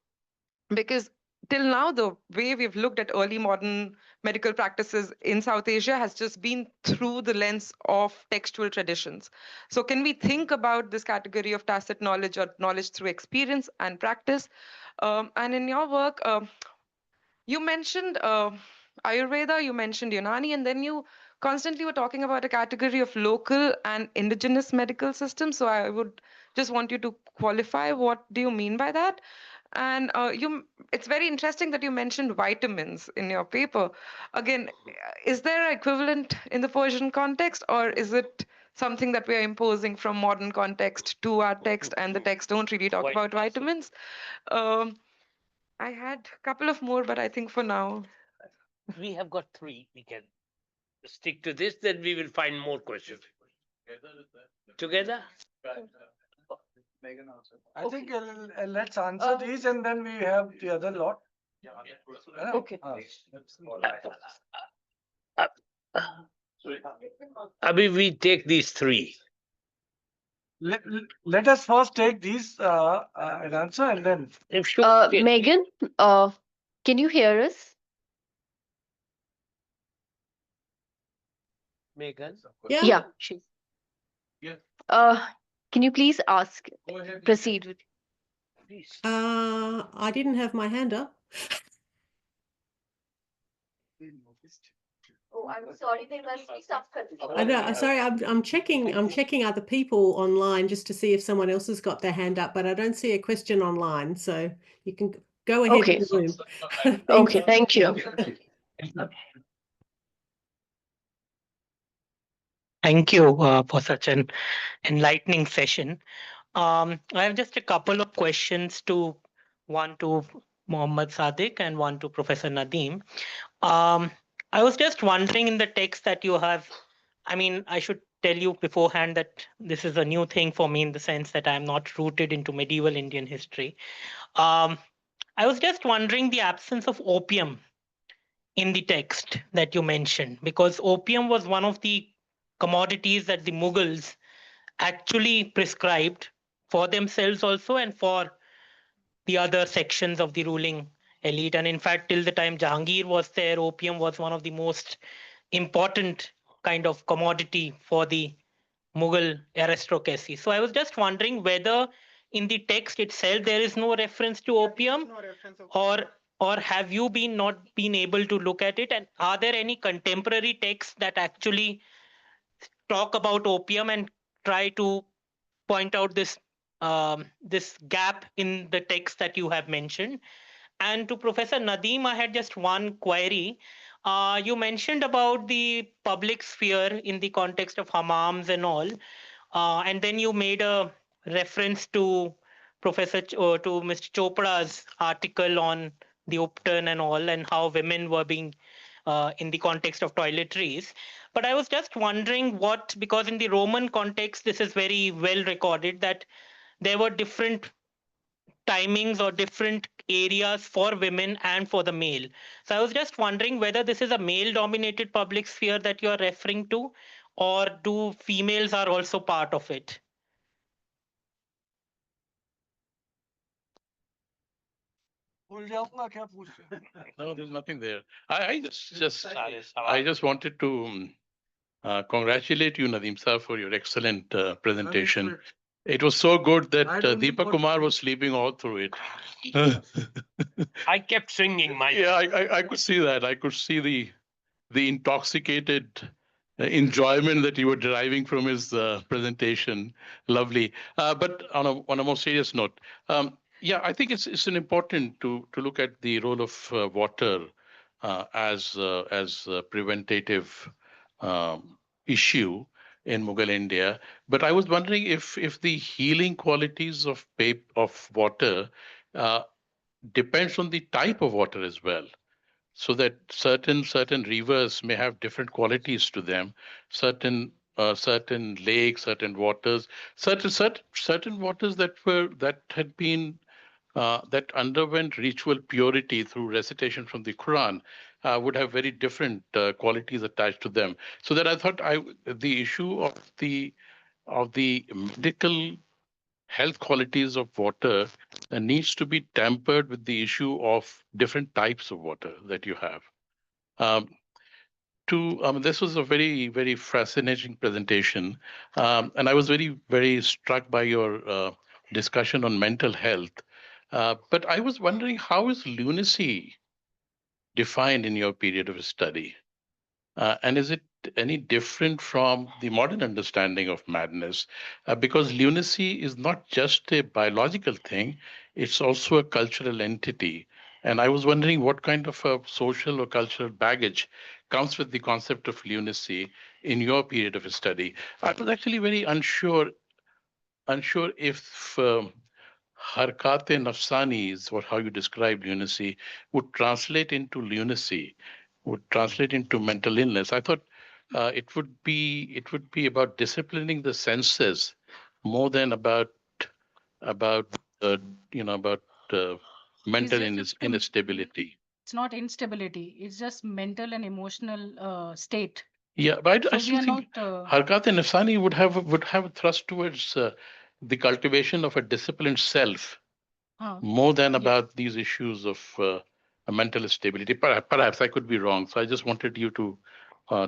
Because till now, the way we've looked at early modern medical practices in South Asia has just been through the lens of textual traditions. So, can we think about this category of tacit knowledge or knowledge through experience and practice? And in your work, you mentioned Ayurveda, you mentioned Unani, and then you constantly were talking about a category of local and indigenous medical systems. So I would just want you to qualify what do you mean by that? And it's very interesting that you mentioned vitamins in your paper. Again, is there an equivalent in the Persian context, or is it something that we are imposing from modern context to our text, and the text don't really talk about vitamins? Um, I had a couple of more, but I think for now. We have got three. We can stick to this, then we will find more questions. Together? I think let's answer these and then we have the other lot. Okay. Abhi, we take these three. Let us first take these and answer and then. If sure, Megan, can you hear us? Megan. Yeah. Can you please ask? Proceed with. Please. I didn't have my hand up. Oh, I'm sorry. There must be some confusion. I know. Sorry, I'm checking other people online just to see if someone else has got their hand up, but I don't see a question online. So you can go ahead Okay. with the room. Okay. Thank you. Thank you for such an enlightening session. I have just a couple of questions one to Mohammad Sadiq and one to Professor Nadeem. I was just wondering in the text that you have, I mean, I should tell you beforehand that this is a new thing for me in the sense that I'm not rooted into medieval Indian history. I was just wondering the absence of opium in the text that you mentioned, because opium was one of the commodities that the Mughals actually prescribed for themselves also and for the other sections of the ruling elite. And in fact, till the time Jahangir was there, opium was one of the most important kind of commodity for the Mughal aristocracy. So I was just wondering whether in the text itself there is no reference to opium, or have you not been able to look at it? And are there any contemporary texts that actually talk about opium and try to point out this gap in the text that you have mentioned? And to Professor Nadeem, I had just one query. You mentioned about the public sphere in the context of hammams and all, and then you made a reference to to Mr. Chopra's article on the Upton and all, and how women were being in the context of toiletries. But I was just wondering because in the Roman context, this is very well recorded that there were different timings or different areas for women and for the male. So I was just wondering whether this is a male dominated public sphere that you are referring to, or do females are also part of it? No, there's nothing there. I just wanted to congratulate you, Nadeem sir, for your excellent presentation. It was so good that Deepak Kumar was sleeping all through it. I kept singing my. Yeah, I could see that. I could see the intoxicated enjoyment that you were deriving from his presentation. Lovely. But on a more serious note, yeah, I think it's an important to look at the role of water as a preventative issue in Mughal India. But I was wondering if the healing qualities of water uh, depends on the type of water as well, so that certain rivers may have different qualities to them, certain lakes, certain waters, certain waters that had been that underwent ritual purity through recitation from the Quran would have very different qualities attached to them. So that I thought the issue of the medical health qualities of water needs to be tempered with the issue of different types of water that you have. Um, this was a very fascinating presentation, and I was very struck by your discussion on mental health. But I was wondering, how is lunacy defined in your period of study? And is it any different from the modern understanding of madness? Because lunacy is not just a biological thing, it's also a cultural entity. And I was wondering what kind of a social or cultural baggage comes with the concept of lunacy in your period of study. I was actually very unsure if harkat-e nafsani is what how you describe lunacy would translate into lunacy, would translate into mental illness. I thought it would be about disciplining the senses more than about uh, about uh, It's mental just a instability. it's not instability. It's just mental and emotional state. Yeah, but I So we still are think not. harkat-e nafsani would have a thrust towards the cultivation of a disciplined self more than Yeah. about these issues of mental stability. Perhaps I could be wrong. So I just wanted you to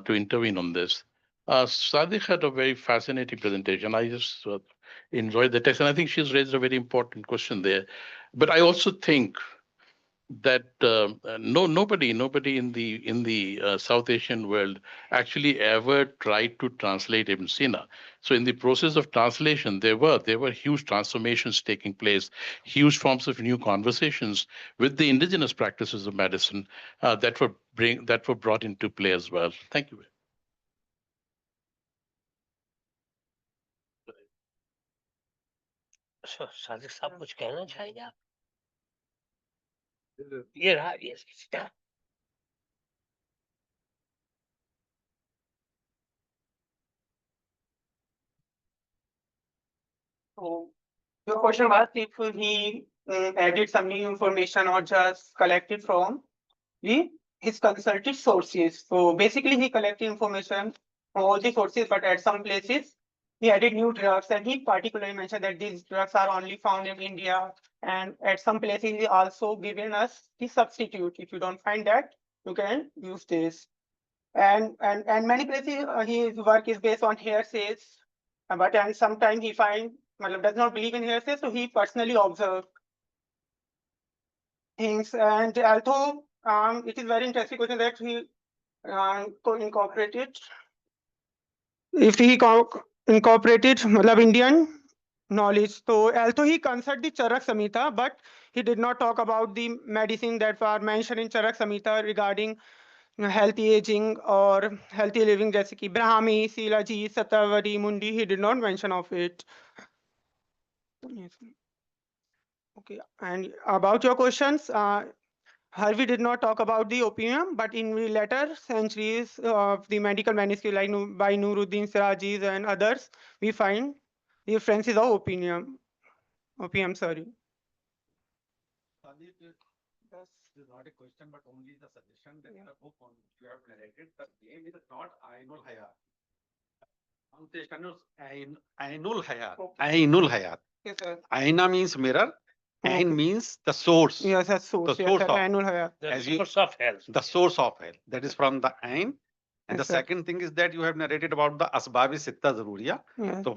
intervene on this. Sadiq had a very fascinating presentation. I just enjoyed the text, and I think she's raised a very important question there. But I also think that nobody in the South Asian world actually ever tried to translate Ibn Sina. So in the process of translation, there were huge transformations taking place, huge forms of new conversations with the indigenous practices of medicine that were brought into play as well. Thank you. Sadiq साहब कुछ कहना चाहेंगे आप? ये रहा ये सीधा। So your question was if he added some new information or just collected from his consulted sources. So basically he collected information from all the sources, but at some places he added new drugs, and he particularly mentioned that these drugs are only found in India. And at some places he also given us the substitute. If you don't find that, you can use this. And many places his work is based on hearsays, but and sometimes he does not believe in hearsay, so he personally observed things. And although it is very interesting question that he incorporated, if he incorporated Indian knowledge. So although he consulted the Charak Samhita, but he did not talk about the medicine that were mentioned in Charak Samhita regarding healthy aging or healthy living, जैसे कि Brahmi, Silaji, Satavari, Mundi, he did not mention of it. Yes. Okay, and about your questions, Harvey did not talk about the opium, but in the later centuries of the medical manuscript like by Nuruddin Sirajis and others, we find the references of opium. Opium, sorry. This is not a question, but only the suggestion that the book on you have narrated, the name is not Ain-al Hayat. Translation is Ain-ul Hayat. Ain-ul Hayat. Yes, sir. Aina means mirror. Ain means the source. Yes, that's source. The Yes, source sir. of Ain-ul Hayat. The source of health. The source of health. That is from the Ain. And Yes, the sir. second thing is that you have narrated about the Asbabi Sitta Zaruriya. Yes. So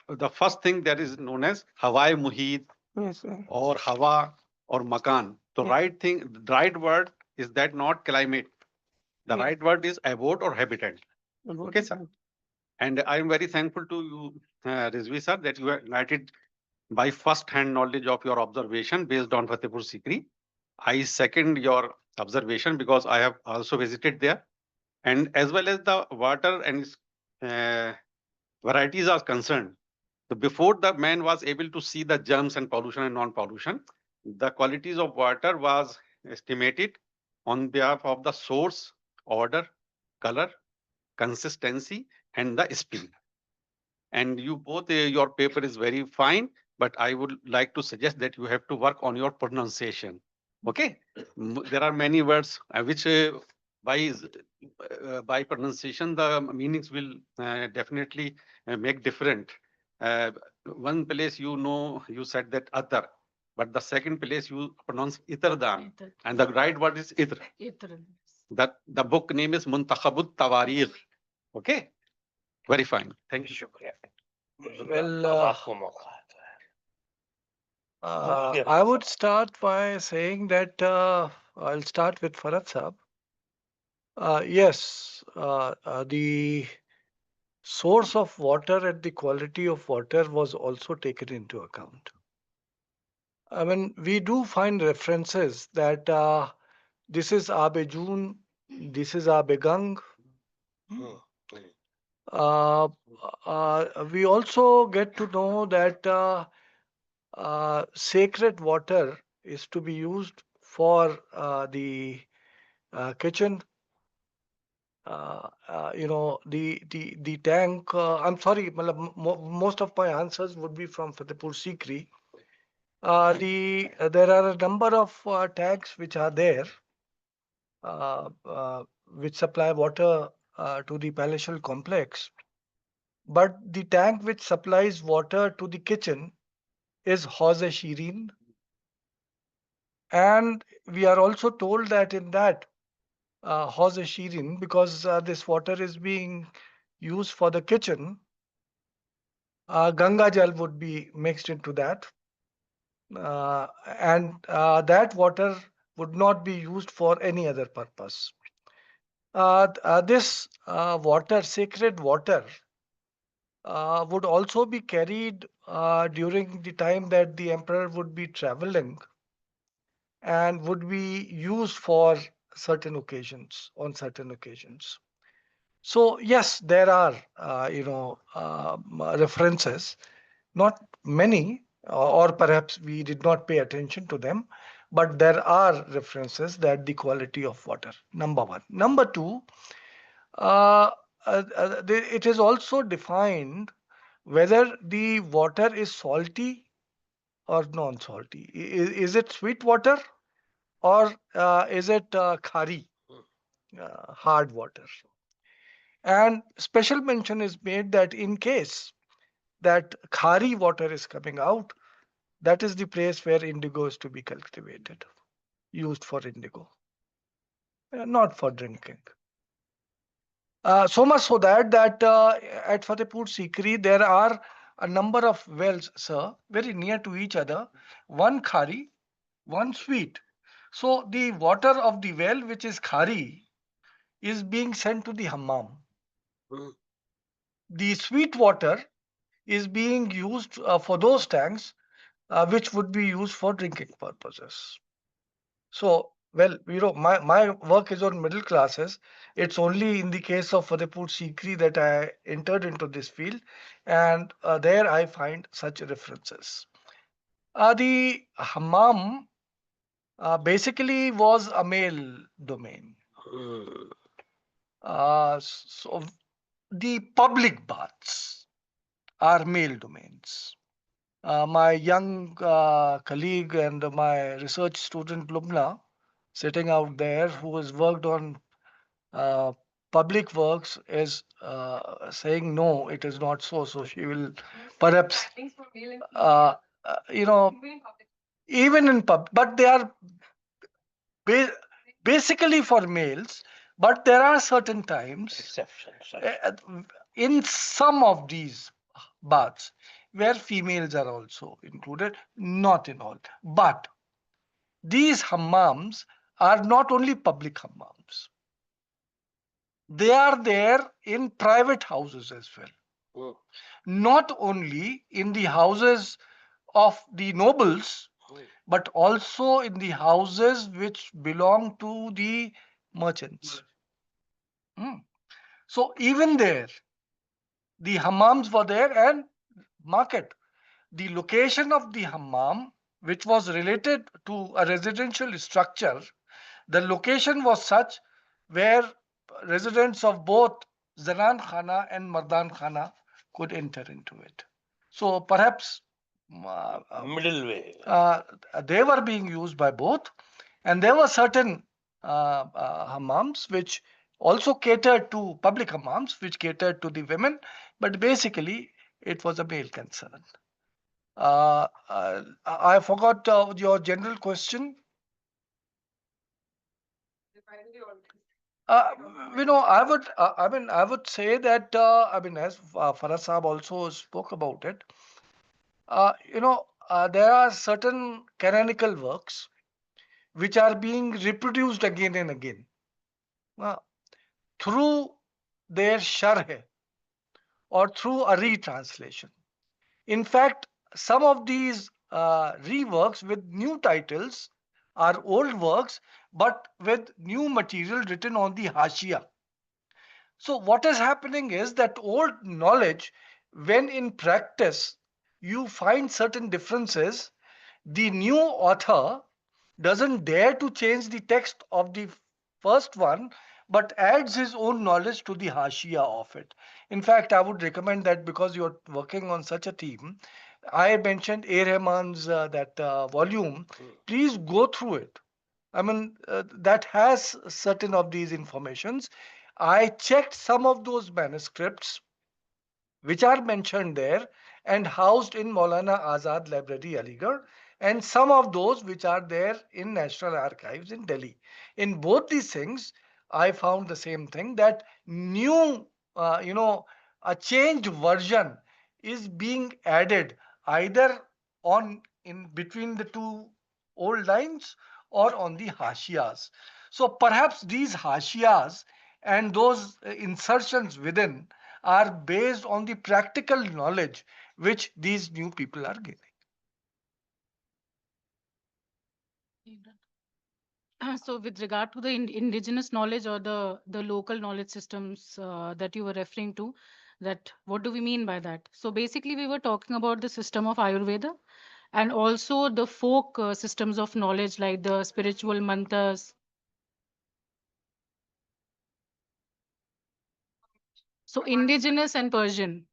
the first thing that is known as Hawai Muhit Yes, sir. or Hawa or Makan. The Yeah. right thing, the right word is that not climate. The Yeah. right word is abode or habitat. About Okay, it. sir. And I am very thankful to you, Rizvi sir, that you have enlightened by first-hand knowledge of your observation based on Fatehpur Sikri. I second your observation because I have also visited there. And as well as the water and its varieties are concerned, so before the man was able to see the germs and pollution and non-pollution, the qualities of water was estimated on behalf of the source, order, color, consistency, and the speed. And you both, your paper is very fine, but I would like to suggest that you have to work on your pronunciation. Okay, there are many words which by pronunciation the meanings will definitely make different. One place you said that atar, but the second place you pronounce itardan, Itr. and the right word is itr. Itr. That the book name is Muntakhabut Tawarikh. Okay, very fine. Thank you. Well, I would start by saying that I'll start with Farad Saab. Yes, the source of water and the quality of water was also taken into account. I mean, we do find references that this is Abe Jun, this is Abe Gang. Uh, we also get to know that sacred water is to be used for the kitchen. The tank. I'm sorry, most of my answers would be from Fatehpur Sikri. There are a number of tanks which are there, which supply water to the palatial complex. But the tank which supplies water to the kitchen is Hauze Shirin. And we are also told that in that Hauze Shirin, because this water is being used for the kitchen, Ganga Jal would be mixed into that. And that water would not be used for any other purpose. This water, sacred water, would also be carried during the time that the emperor would be traveling and would be used for certain occasions, on certain occasions. So yes, there are references, not many, or perhaps we did not pay attention to them, but there are references that the quality of water. Number one. Number two, it is also defined whether the water is salty or non-salty. Is it sweet water or is it khari, hard water? And special mention is made that in case that khari water is coming out, that is the place where indigo is to be cultivated, used for indigo, not for drinking. So much so that at Fatehpur Sikri there are a number of wells, sir, very near to each other. One khari, one sweet. So the water of the well, which is khari, is being sent to the hammam. The sweet water is being used for those tanks which would be used for drinking purposes. So, well, my work is on middle classes. It's only in the case of Fatehpur Sikri that I entered into this field, and there I find such references. The hammam basically was a male domain. So the public baths are male domains. My young colleague and my research student Lubna, sitting out there, who has worked on uh, public works, is saying no, it is not so. So she will perhaps, uh, you know, even in pub, but they are ba- basically for males. But there are certain times, Exceptions. in some of these baths where females are also included, not in all. But these hammams are not only public hammams, they are there in private houses as well. Not only in the houses of the nobles, but also in the houses which belong to the merchants. Hmm. So even there, the hammams were there, and market. The location of the hammam, which was related to a residential structure, the location was such where residents of both Zanan Khana and Mardan Khana could enter into it. So perhaps Middle way. they were being used by both, and there were certain hammams which also catered to public hammams, which catered to the women, but basically it was a male concern. I forgot your general question. Uh, I would say that, as Farah Saab also spoke about it, there are certain canonical works which are being reproduced again and again through their sharh or through a retranslation. In fact, some of these reworks with new titles are old works but with new material written on the Hashia. So, what is happening is that old knowledge, when in practice you find certain differences, the new author doesn't dare to change the text of the first one, but adds his own knowledge to the Hashia of it. In fact, I would recommend that because you're working on such a theme, I mentioned A. Rahman's that volume. Please go through it. I mean, that has certain of these informations. I checked some of those manuscripts which are mentioned there and housed in Maulana Azad Library, Aligarh, and some of those which are there in National Archives in Delhi. In both these things, I found the same thing that new, a changed version is being added either on in between the two old lines or on the hashiyas. So perhaps these hashiyas and those insertions within are based on the practical knowledge which these new people are gaining. So with regard to the indigenous knowledge or the local knowledge systems that you were referring to, that what do we mean by that? So basically we were talking about the system of Ayurveda and also the folk systems of knowledge like the spiritual mantras. So indigenous and Persian,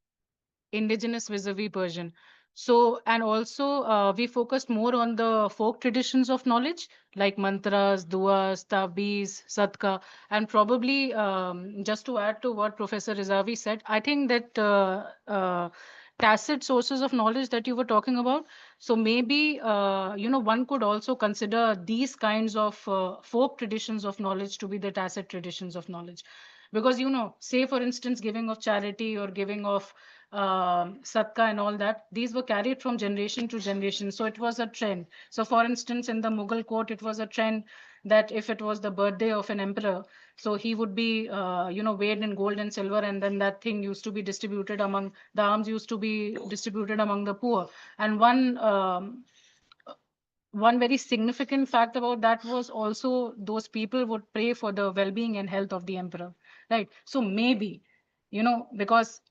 indigenous vis-a-vis Persian. So, and also we focused more on the folk traditions of knowledge like mantras, duas, tabiz, sadka, and probably just to add to what Professor Rezavi said, I think that tacit sources of knowledge that you were talking about. So maybe, one could also consider these kinds of folk traditions of knowledge to be the tacit traditions of knowledge. Because, say for instance, giving of charity or giving of satka and all that, these were carried from generation to generation. So it was a trend. So for instance, in the Mughal court, it was a trend that if it was the birthday of an emperor, so he would be, weighed in gold and silver, and then that thing used to be distributed among, the alms used to be distributed among the poor. And one very significant fact about that was also those people would pray for the well-being and health of the emperor, right? So maybe, because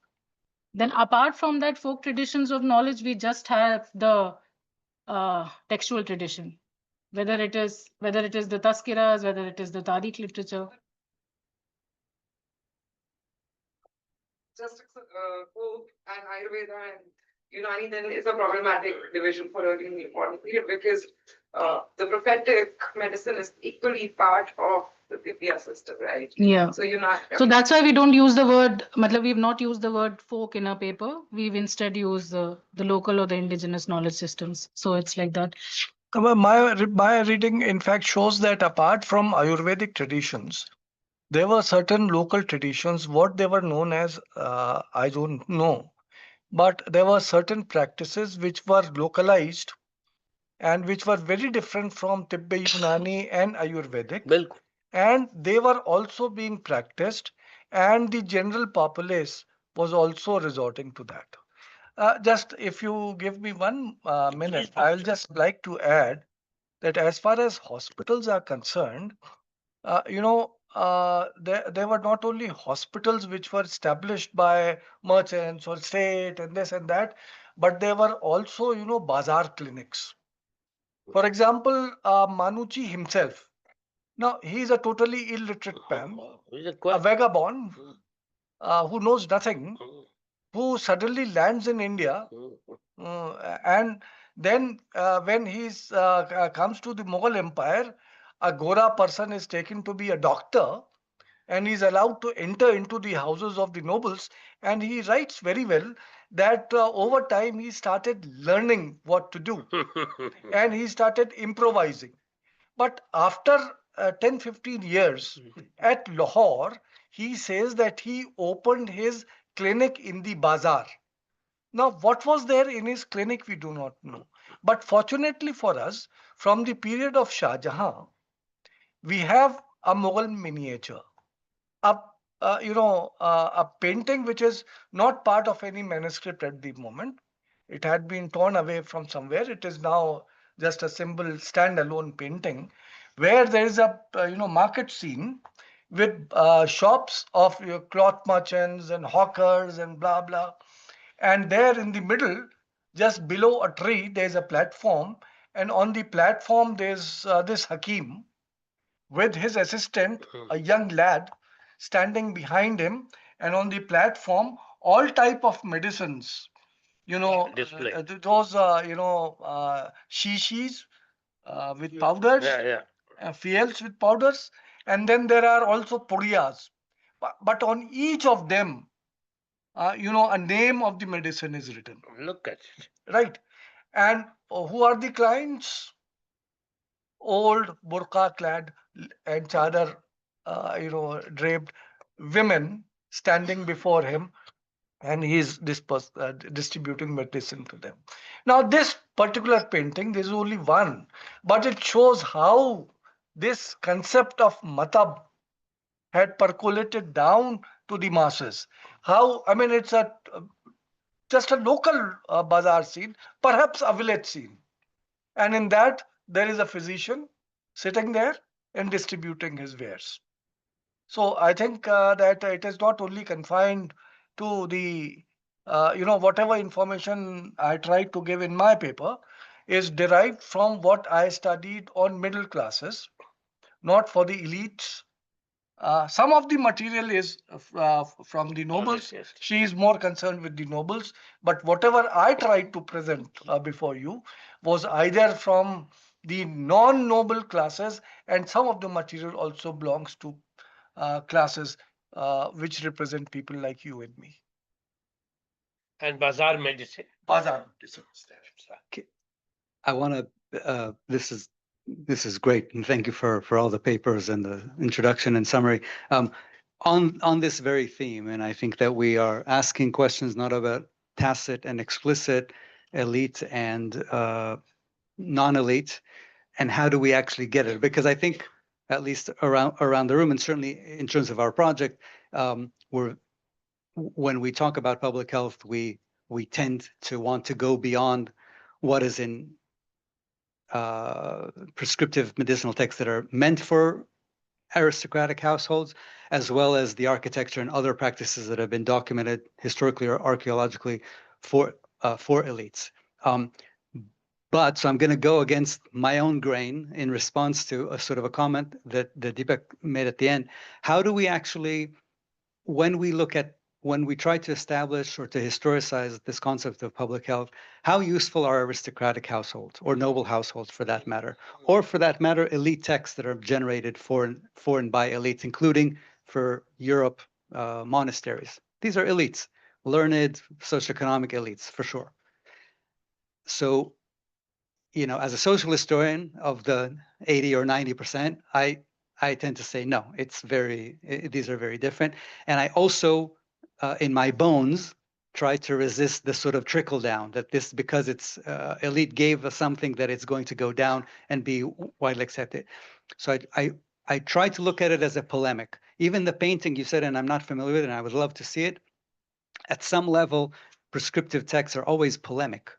then apart from that folk traditions of knowledge, we just have the textual tradition, whether it is the taskiras, whether it is the tariq literature. Just folk and Ayurveda and Unani then is a problematic division for a really important period because the prophetic medicine is equally part of the Divya system, right? Yeah. So you're not. So that's why we don't use the word, we've not used the word folk in our paper. We've instead used the local or the indigenous knowledge systems. So it's like that. My reading, in fact, shows that apart from Ayurvedic traditions, there were certain local traditions, what they were known as, I don't know, but there were certain practices which were localized and which were very different from Tibbe Unani and Ayurvedic. Bilkul. And they were also being practiced, and the general populace was also resorting to that. Just if you give me 1 minute, I'll just like to add that as far as hospitals are concerned, there were not only hospitals which were established by merchants or state and this and that, but there were also, bazaar clinics. For example, Manuchi himself. Now, he is a totally illiterate man, a vagabond who knows nothing, who suddenly lands in India, and then when he comes to the Mughal Empire, a Gora person is taken to be a doctor, and he's allowed to enter into the houses of the nobles. And he writes very well that over time he started learning what to do, and he started improvising. But after 10, 15 years at Lahore, he says that he opened his clinic in the bazaar. Now, what was there in his clinic, we do not know. But fortunately for us, from the period of Shah Jahan, we have a Mughal miniature, a a painting which is not part of any manuscript at the moment. It had been torn away from somewhere. It is now just a simple standalone painting, where there is a market scene with shops of cloth merchants and hawkers and blah blah. And there in the middle, just below a tree, there is a platform, and on the platform there's this Hakim with his assistant, a young lad, standing behind him, and on the platform, all type of medicines. Display. Those shishis with powders, fiels with powders, and then there are also pudiyas. But on each of them, a name of the medicine is written. Look at it. Right. And who are the clients? Old burqa clad and chadar, draped women standing before him, and he's distributing medicine to them. Now, this particular painting, there's only one, but it shows how this concept of matab had percolated down to the masses. How, I mean, it's just a local bazaar scene, perhaps a village scene. And in that, there is a physician sitting there and distributing his wares. So I think that it is not only confined to the, whatever information I tried to give in my paper is derived from what I studied on middle classes, not for the elites. Some of the material is from the nobles. Yes. She is more concerned with the nobles. But whatever I tried to present before you was either from the non-noble classes, and some of the material also belongs to classes which represent people like you and me. And bazaar medicine. Bazaar medicine. I want to, this is great, and thank you for all the papers and the introduction and summary. On this very theme, and I think that we are asking questions not about tacit and explicit, elite and non-elite, and how do we actually get it? Because I think, at least around the room, and certainly in terms of our project, when we talk about public health, we tend to want to go beyond what is in prescriptive medicinal texts that are meant for aristocratic households, as well as the architecture and other practices that have been documented historically or archaeologically for elites. But so I'm going to go against my own grain in response to a sort of a comment that Deepak made at the end. How do we actually, when we try to establish or to historicize this concept of public health, how useful are aristocratic households or noble households for that matter, or for that matter, elite texts that are generated for and by elites, including for Europe, monasteries. These are elites, learned socioeconomic elites for sure. So, as a social historian of the 80 or 90%, I tend to say no. These are very different, and I also in my bones, try to resist the sort of trickle down that this, because it's elite gave us something, that it's going to go down and be widely accepted. So I try to look at it as a polemic. Even the painting you said, and I'm not familiar with it, and I would love to see it. At some level, prescriptive texts are always polemic.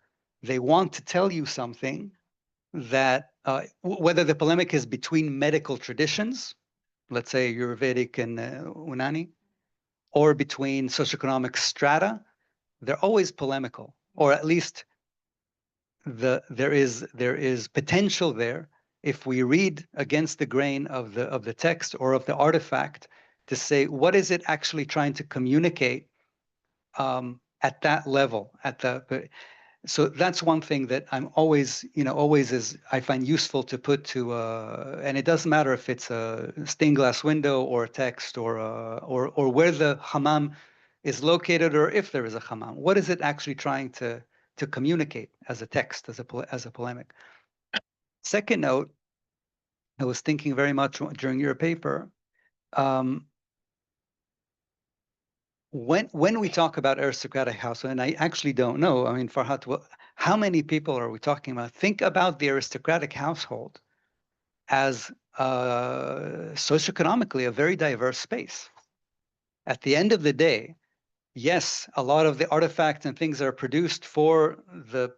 They want to tell you something that, whether the polemic is between medical traditions, let's say Ayurvedic and Unani, or between socioeconomic strata, they're always polemical, or at least there is potential there, if we read against the grain of the text or of the artifact, to say what is it actually trying to communicate at that level, so that's one thing that I'm always I find useful to put to, and it doesn't matter if it's a stained glass window or a text or where the hammam is located, or if there is a hammam. What is it actually trying to communicate as a text, as a polemic? Second note, I was thinking very much during your paper, when we talk about aristocratic household, and I actually don't know, I mean, Farhat, How many people are we talking about? Think about the aristocratic household as socioeconomically a very diverse space. At the end of the day, yes, a lot of the artifacts and things that are produced for the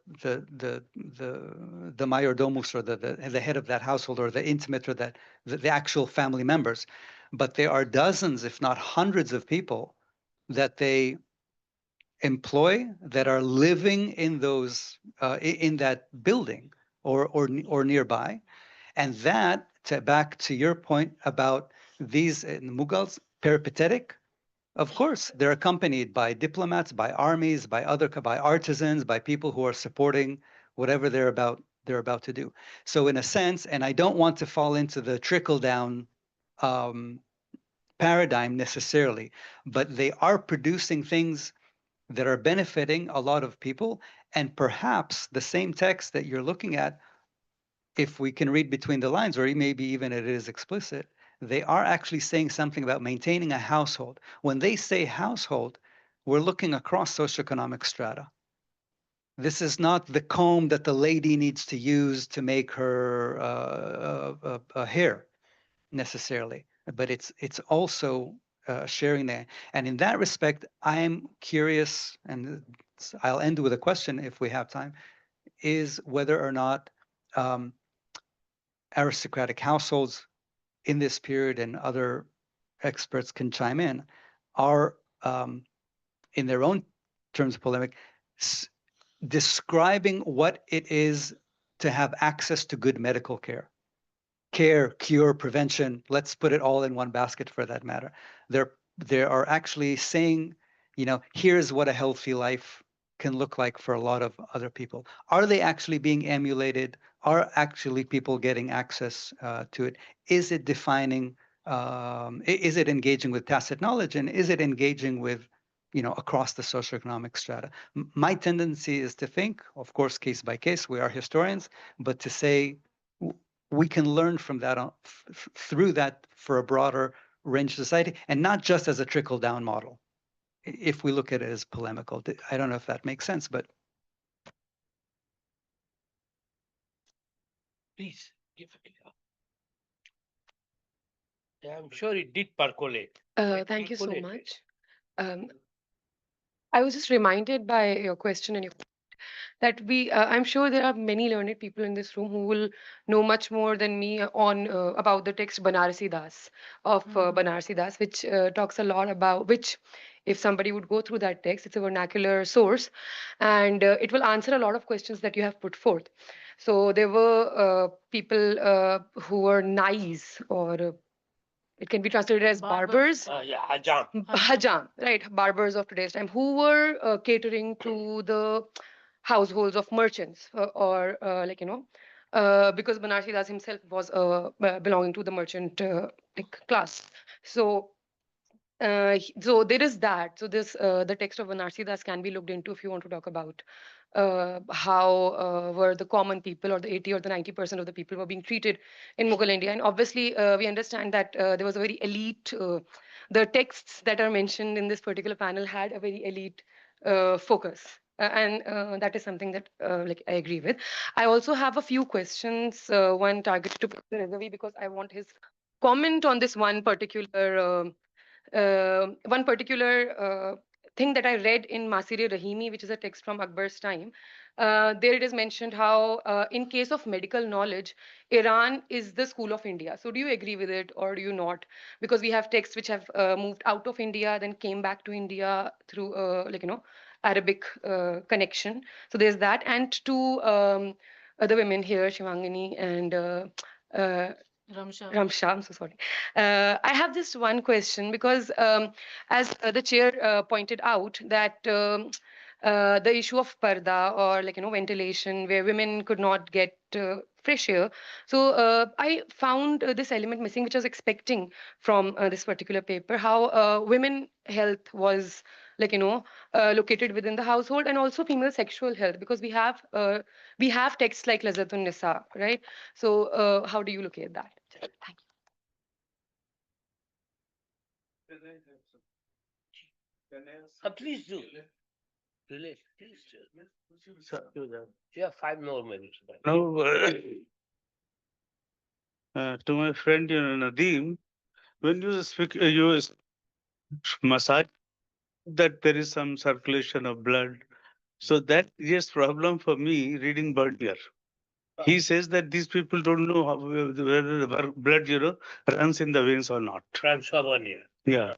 mayordomus or the head of that household or the intimate or the actual family members, but there are dozens, if not hundreds, of people that they employ that are living in those in that building or nearby, and that back to your point about these Mughals peripatetic. Of course, they're accompanied by diplomats, by armies, by artisans, by people who are supporting whatever they're about to do. So in a sense, and I don't want to fall into the trickle down paradigm necessarily, but they are producing things that are benefiting a lot of people, and perhaps the same text that you're looking at, if we can read between the lines, or maybe even it is explicit, they are actually saying something about maintaining a household. When they say household, we're looking across socioeconomic strata. This is not the comb that the lady needs to use to make her hair necessarily, but it's also sharing that. And in that respect, I'm curious, and I'll end with a question if we have time, is whether or not aristocratic households in this period, and other experts can chime in, are in their own terms of polemic, describing what it is to have access to good medical care. Care, cure, prevention, let's put it all in one basket for that matter. They are actually saying, here's what a healthy life can look like for a lot of other people. Are they actually being emulated? Are actually people getting access to it? Is it defining, is it engaging with tacit knowledge, and is it engaging with, across the socioeconomic strata? My tendency is to think, of course, case by case, we are historians, but to say we can learn from that through that for a broader range of society, and not just as a trickle down model. If we look at it as polemical, I don't know if that makes sense, but Please give it. Yeah, I'm sure it did percolate. Thank you so much. I was just reminded by your question and your that I'm sure there are many learned people in this room who will know much more than me on about the text Banarsi Das of Banarsi Das, which talks a lot about which, if somebody would go through that text, it's a vernacular source, and it will answer a lot of questions that you have put forth. So there were people who were nais, or it can be translated as barbers. Yeah, Ajam. Hajam, right? Barbers of today's time who were catering to the households of merchants, because Banarsi Das himself was belonging to the merchant class. So so there is that. So this the text of Banarsi Das can be looked into if you want to talk about how were the common people, or the 80 or the 90% of the people were being treated in Mughal India. And obviously, we understand that there was a very elite. The texts that are mentioned in this particular panel had a very elite focus. And that is something that I agree with. I also have a few questions, one targeted to Professor Rezavi, because I want his comment on this one particular thing that I read in Masir Rahimi, which is a text from Akbar's time. There it is mentioned how, in case of medical knowledge, Iran is the school of India. So do you agree with it, or do you not? Because we have texts which have moved out of India, then came back to India through, Arabic connection. So there's that. And to other women here, Shivangini and Ramsha, I'm so sorry. I have this one question because, as the chair pointed out, that the issue of parda, or ventilation, where women could not get fresh air. So I found this element missing, which I was expecting from this particular paper, how women health was located within the household, and also female sexual health, because we have texts like Lazatun Nisa, right? So how do you look at that? Thank you. Please do. Please, you have 5 more minutes. Now, to my friend, Nadeem, when you speak, you massage that there is some circulation of blood. So that is problem for me reading Bertier. He says that these people don't know whether the blood, runs in the veins or not. Transformania. Yeah.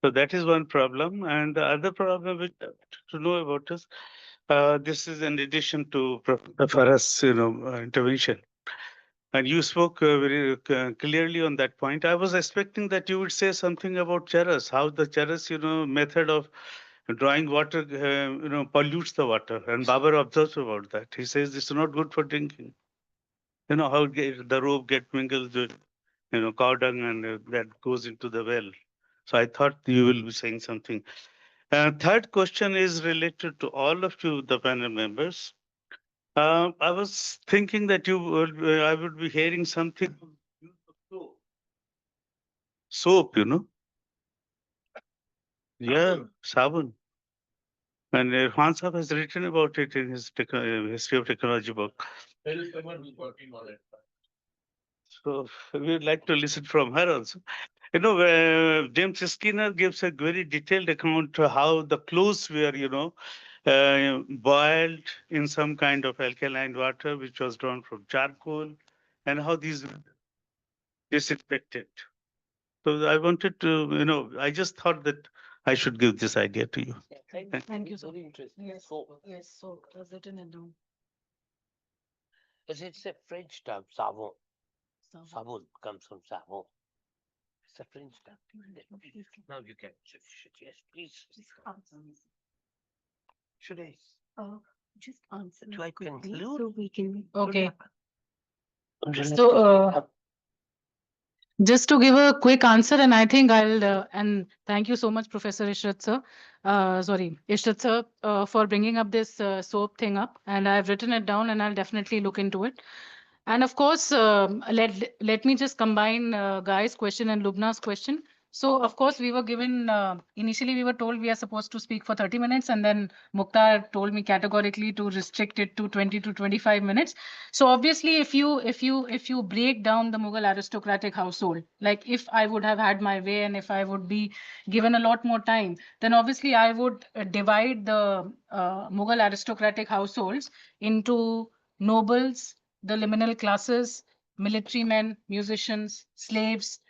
So that is one problem. And the other problem which to know about is this is in addition to Professor Farah's, intervention. And you spoke very clearly on that point. I was expecting that you would say something about Charas, how the Charas, method of drawing water, pollutes the water. And Babar observes about that. He says it's not good for drinking. You know how the rope get mingled with, cow dung, and that goes into the well. So I thought you will be saying something. Third question is related to all of you, the panel members. I was thinking that I would be hearing something. Soap, Yeah, sabun. And Irfan Sahab has written about it in his History of Technology book. So we would like to listen from her also. James Skinner gives a very detailed account of how the clothes were, boiled in some kind of alkaline water, which was drawn from charcoal, and how these were disinfected. So I wanted to, I just thought that I should give this idea to you. Thank you, sir. Very interesting. Yes, So, yes, so I've written it down. it's a French term, savon. So, Sabun comes from savon. It's a French term. Now you can. Yes, please. Should I? Just answer Do I quickly conclude? so we can. okay. Just So, just to give a quick answer, and I think and thank you so much, Professor Ishrat sir, Ishrat sir, for bringing up this soap thing up. And I've written it down and I'll definitely look into it. And of course, let me just combine Guy's question and Lubna's question. So, of course, we were given, initially we were told we are supposed to speak for 30 minutes, and then Mukhtar told me categorically to restrict it to 20 to 25 minutes. So obviously, if you break down the Mughal aristocratic household, like if I would have had my way and if I would be given a lot more time, then obviously I would divide the Mughal aristocratic households into nobles, the liminal classes, military men, musicians, slaves,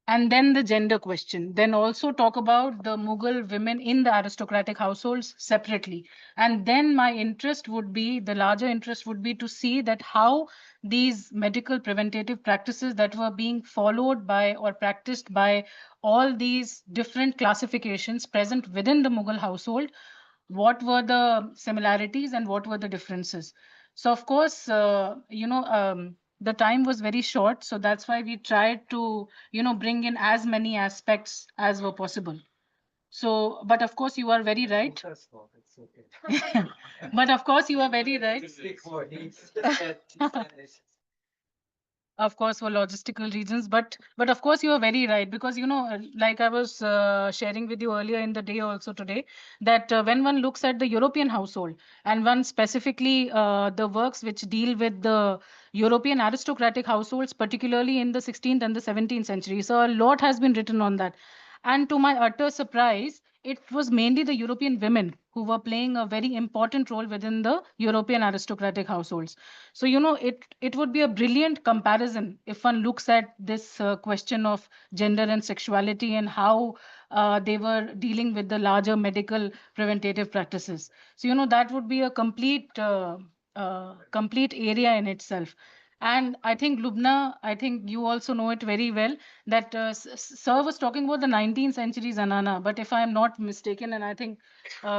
and then the gender question. Then also talk about the Mughal women in the aristocratic households separately. And then my interest would be, the larger interest would be to see that how these medical preventative practices that were being followed by or practiced by all these different classifications present within the Mughal household, what were the similarities and what were the differences. So of course, the time was very short, so that's why we tried to bring in as many aspects as were possible. So, but of course you are very right. But of course you are very right. Of course, for logistical reasons, but of course you are very right, because like I was sharing with you earlier in the day also today, that when one looks at the European household, and one specifically the works which deal with the European aristocratic households, particularly in the 16th and the 17th century, so a lot has been written on that. And to my utter surprise, it was mainly the European women who were playing a very important role within the European aristocratic households. So, it would be a brilliant comparison if one looks at this question of gender and sexuality and how they were dealing with the larger medical preventative practices. So, that would be a complete area in itself. And I think Lubna, I think you also know it very well, that Sir was talking about the 19th century Zanana. But if I'm not mistaken, and I think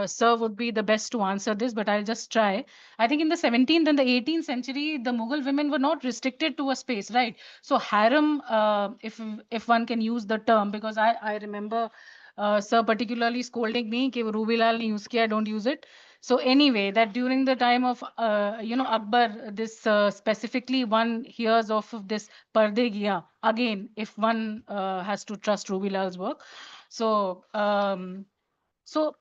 Sir would be the best to answer this, but I'll just try. I think in the 17th and the 18th century, the Mughal women were not restricted to a space, right? So harem, if one can use the term, because I remember Sir particularly scolding me, कि वो Ruby लाल ने use किया, don't use it. So anyway, that during the time of Akbar, this specifically one hears of this Parde Giya again, if one has to trust Rubilal's work. So so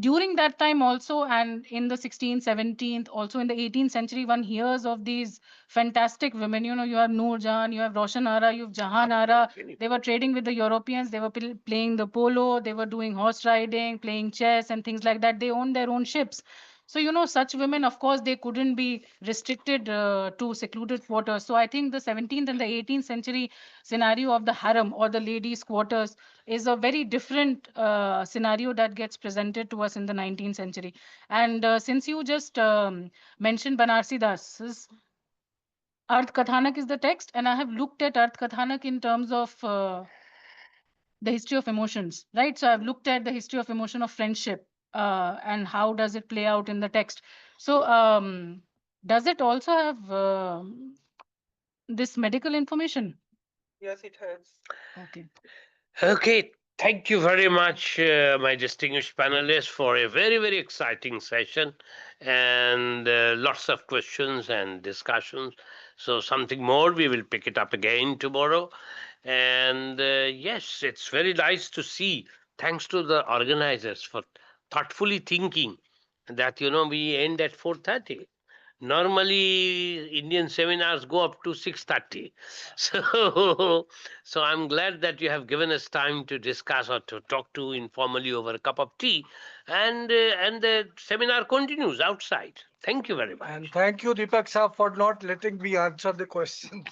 during that time also, and in the 16th, 17th, also in the 18th century, one hears of these fantastic women. You know, you have Noor Jahan, you have Roshan Ara, you have Jahan Ara. They were trading with the Europeans, they were playing the polo, they were doing horse riding, playing chess and things like that. They owned their own ships. So, you know, such women, of course, they couldn't be restricted to secluded quarters. So I think the 17th and the 18th century scenario of the harem or the ladies' quarters is a very different scenario that gets presented to us in the 19th century. And since you just mentioned Banarsi Das's Arth Kathanak is the text, and I have looked at Arth Kathanak in terms of the history of emotions, right? So I've looked at the history of emotion of friendship and how does it play out in the text. So does it also have this medical information? Yes, it has. Okay. Okay, thank you very much, my distinguished panelists, for a very, very exciting session and lots of questions and discussions. So, something more, we will pick it up again tomorrow. And yes, it's very nice to see, thanks to the organizers for thoughtfully thinking that, we end at 4:30. Normally Indian seminars go up to 6:30. So I'm glad that you have given us time to discuss or to talk to informally over a cup of tea, and the seminar continues outside. Thank you very much. And thank you, Deepak sir, for not letting me answer the questions.